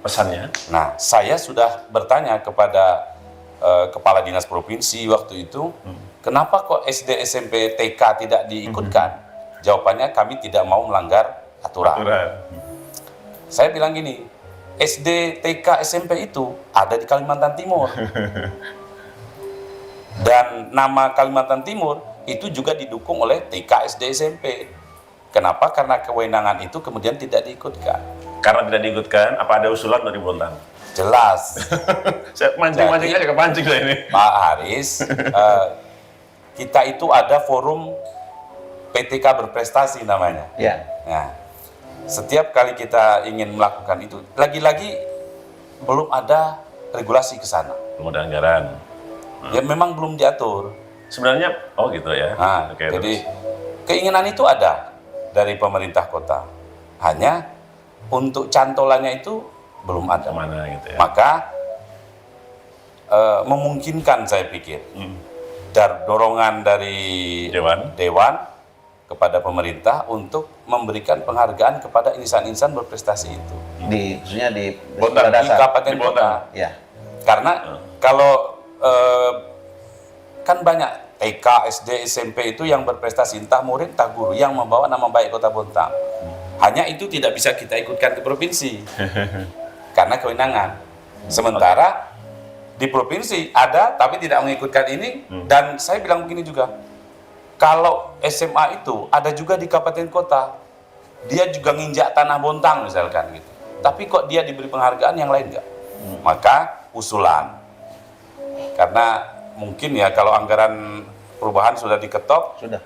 A: Pesannya?
E: Nah, saya sudah bertanya kepada kepala dinas provinsi waktu itu, kenapa kok SD, SMP, TK tidak diikutkan? Jawabannya, kami tidak mau melanggar aturan. Saya bilang gini, SD, TK, SMP itu ada di Kalimantan Timur. Dan nama Kalimantan Timur itu juga didukung oleh TK, SD, SMP. Kenapa? Karena kewenangan itu kemudian tidak diikutkan.
A: Karena tidak diikutkan, apa ada usulan dari Bontang?
E: Jelas.
A: Saya mancing-mancing aja, kepancing saya ini.
E: Pak Haris, kita itu ada forum PTK berprestasi namanya.
B: Ya.
E: Nah, setiap kali kita ingin melakukan itu, lagi-lagi belum ada regulasi ke sana.
A: Belum ada anggaran.
E: Ya memang belum diatur.
A: Sebenarnya, oh gitu ya.
E: Nah,
A: Oke,
E: jadi
A: terus.
E: keinginan itu ada dari pemerintah kota. Hanya untuk cantolannya itu belum ada.
A: Kemana gitu ya.
E: Maka memungkinkan saya pikir dorongan dari Dewan kepada pemerintah untuk memberikan penghargaan kepada insan-insan berprestasi itu
B: Khususnya di
A: Bontang,
B: sekolah
E: di
B: dasar.
E: kabupaten
A: Di
E: kota.
A: Bontang.
B: Ya.
E: Karena kalau kan banyak TK, SD, SMP itu yang berprestasi, entah murid, entah guru, yang membawa nama baik Kota Bontang. Hanya itu tidak bisa kita ikutkan ke provinsi karena kewenangan. Sementara di provinsi ada tapi tidak mengikutkan ini. Dan saya bilang begini juga, kalau SMA itu ada juga di kabupaten kota, dia juga nginjak tanah Bontang misalkan gitu, tapi kok dia diberi penghargaan yang lain enggak? Maka usulan, karena mungkin ya kalau anggaran perubahan sudah diketok,
B: Sudah.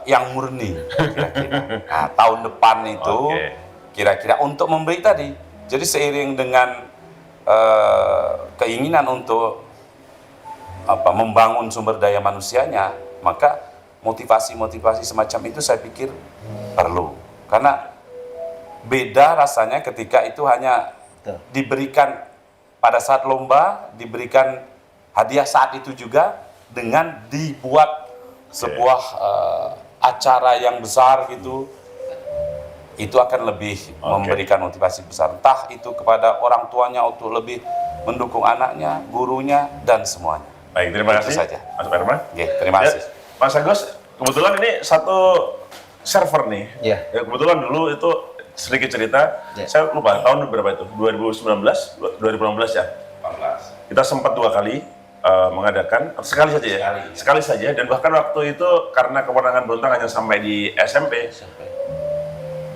E: yang murni kira-kira. Nah, tahun depan itu kira-kira untuk memberi tadi. Jadi seiring dengan keinginan untuk membangun sumber daya manusianya, maka motivasi-motivasi semacam itu saya pikir perlu. Karena beda rasanya ketika itu hanya diberikan pada saat lomba, diberikan hadiah saat itu juga, dengan dibuat sebuah acara yang besar gitu, itu akan lebih memberikan motivasi besar. Entah itu kepada orang tuanya untuk lebih mendukung anaknya, gurunya, dan semuanya.
A: Baik, terima
E: Itu
A: kasih.
E: saja.
A: Mas Herman.
E: Oke, terima kasih.
A: Mas Agus, kebetulan ini satu server nih.
B: Iya.
A: Ya, kebetulan dulu itu sedikit cerita, saya lupa tahun berapa itu? 2019, 2016 ya?
E: 14.
A: Kita sempat 2 kali mengadakan, sekali saja ya? Sekali saja, dan bahkan waktu itu karena kewenangan Bontang hanya sampai di SMP.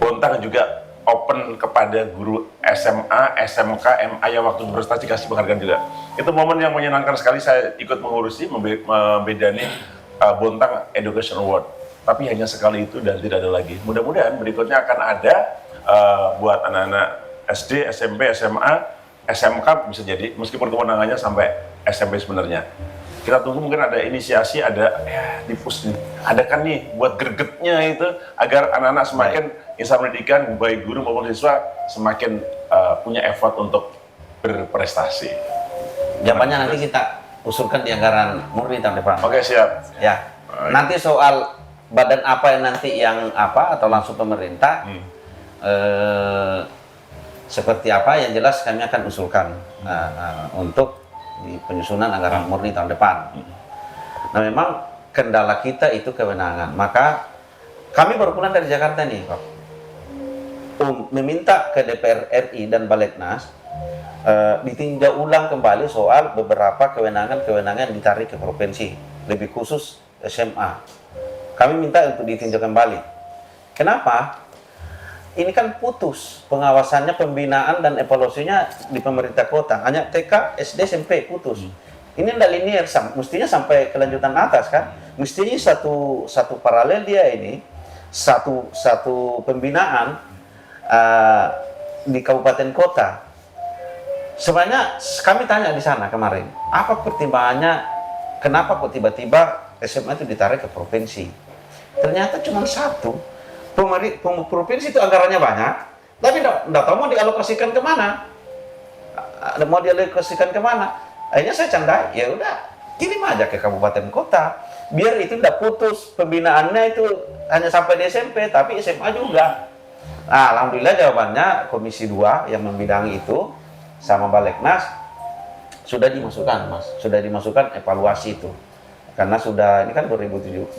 A: Bontang juga open kepada guru SMA, SMK, MA yang waktu berprestasi kasih penghargaan juga. Itu momen yang menyenangkan sekali, saya ikut mengurusi, membedani Bontang Education Award. Tapi hanya sekali itu dan tidak ada lagi. Mudah-mudahan berikutnya akan ada buat anak-anak SD, SMP, SMA, SMK bisa jadi, meskipun kewenangannya sampai SMP sebenarnya. Kita tunggu mungkin ada inisiasi, ada dipus nih, ada kan nih buat gregetnya itu agar anak-anak semakin insan pendidikan, baik guru maupun siswa semakin punya effort untuk berprestasi.
B: Jawabannya nanti kita usulkan di anggaran murni tahun depan.
A: Oke, siap.
B: Ya. Nanti soal badan apa yang nanti yang apa atau langsung pemerintah seperti apa yang jelas kami akan usulkan untuk di penyusunan anggaran murni tahun depan. Nah, memang kendala kita itu kewenangan. Maka kami baru pulang dari Jakarta nih, Pak, meminta ke DPR RI dan Balegnas ditinjau ulang kembali soal beberapa kewenangan-kewenangan yang ditarik ke provinsi, lebih khusus SMA. Kami minta untuk ditinjau kembali. Kenapa? Ini kan putus pengawasannya, pembinaan dan evaluasinya di pemerintah kota. Hanya TK, SD, SMP putus. Ini tidak linear, mestinya sampai kelanjutan atas kan. Mestinya satu paralel dia ini, satu pembinaan di kabupaten kota. Sebenarnya kami tanya di sana kemarin, apa pertimbangannya, kenapa kok tiba-tiba SMA itu ditarik ke provinsi? Ternyata cuma satu. provinsi itu anggarannya banyak, tapi nggak tahu mau dialokasikan kemana. Mau dialokasikan kemana? Akhirnya saya candai, ya udah kirim aja ke kabupaten kota, biar itu tidak putus pembinaannya itu hanya sampai di SMP, tapi SMA juga. Nah, alhamdulillah jawabannya Komisi 2 yang membidangi itu sama Baleknas sudah dimasukkan, Mas. Sudah dimasukkan evaluasi itu. Karena sudah, ini kan 2017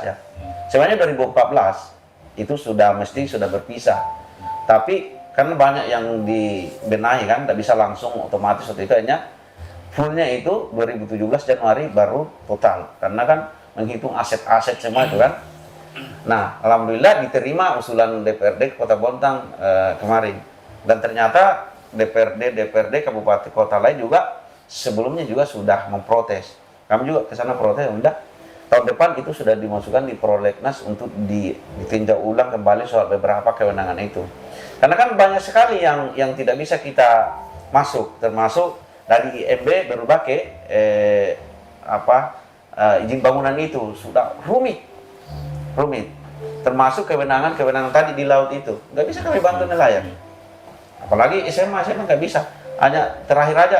B: ya. Sebenarnya 2014 itu sudah berpisah. Tapi karena banyak yang dibenahi kan, tidak bisa langsung otomatis waktu itu, hanya fullnya itu 2017 Januari baru total. Karena kan menghitung aset-aset semua itu kan. Nah, alhamdulillah diterima usulan DPRD Kota Bontang kemarin. Dan ternyata DPRD kabupaten kota lain juga sebelumnya juga sudah memprotes. Kami juga ke sana protes, udah tahun depan itu sudah dimasukkan di prolegnas untuk ditinjau ulang kembali soal beberapa kewenangan itu. Karena kan banyak sekali yang tidak bisa kita masuk, termasuk dari IMB berubah ke izin bangunan itu sudah rumit, termasuk kewenangan tadi di laut itu nggak bisa kami bantu nelayan. Apalagi SMA nggak bisa, hanya terakhir aja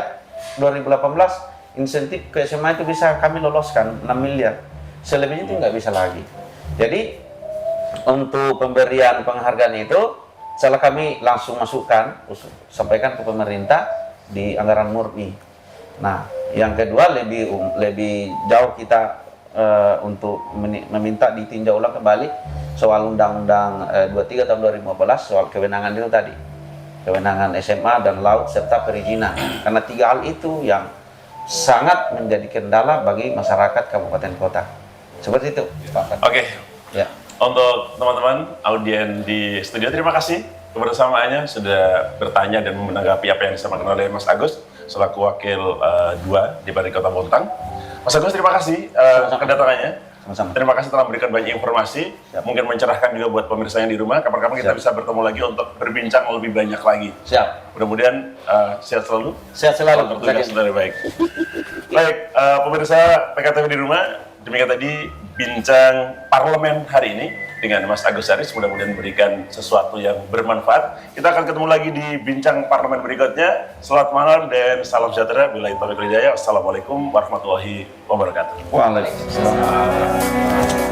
B: 2018 insentif ke SMA itu bisa kami loloskan 6 miliar, selebihnya itu nggak bisa lagi. Jadi untuk pemberian penghargaan itu setelah kami langsung masukkan, sampaikan ke pemerintah di anggaran murni. Nah, yang kedua lebih jauh kita untuk meminta ditinjau ulang kembali soal Undang-Undang 23 tahun 2015 soal kewenangan itu tadi, kewenangan SMA dan laut serta perizinan. Karena 3 hal itu yang sangat menjadi kendala bagi masyarakat kabupaten kota. Seperti itu, Pak.
A: Oke.
B: Ya.
A: Untuk teman-teman audien di studio, terima kasih kebersamaannya sudah bertanya dan menanggapi apa yang disampaikan oleh Mas Agus selaku wakil 2 di Bupati Kota Bontang. Mas Agus, terima kasih kedatangannya.
B: Sama-sama.
A: Terima kasih telah memberikan banyak informasi.
B: Siap.
A: Mungkin mencerahkan juga buat pemirsa yang di rumah. Kapan-kapan kita bisa bertemu lagi untuk berbincang lebih banyak lagi.
B: Siap.
A: Mudah-mudahan sehat selalu.
B: Sehat selalu.
A: Tugas lebih baik. Baik, pemirsa PKTV di rumah, demikian tadi bincang parlemen hari ini dengan Mas Agus Haris. Mudah-mudahan memberikan sesuatu yang bermanfaat. Kita akan ketemu lagi di bincang parlemen berikutnya. Selamat malam dan salam sejahtera. Billahi taufiq wal hidayah. Assalamualaikum warahmatullahi wabarakatuh.
B: Waalaikumsalam.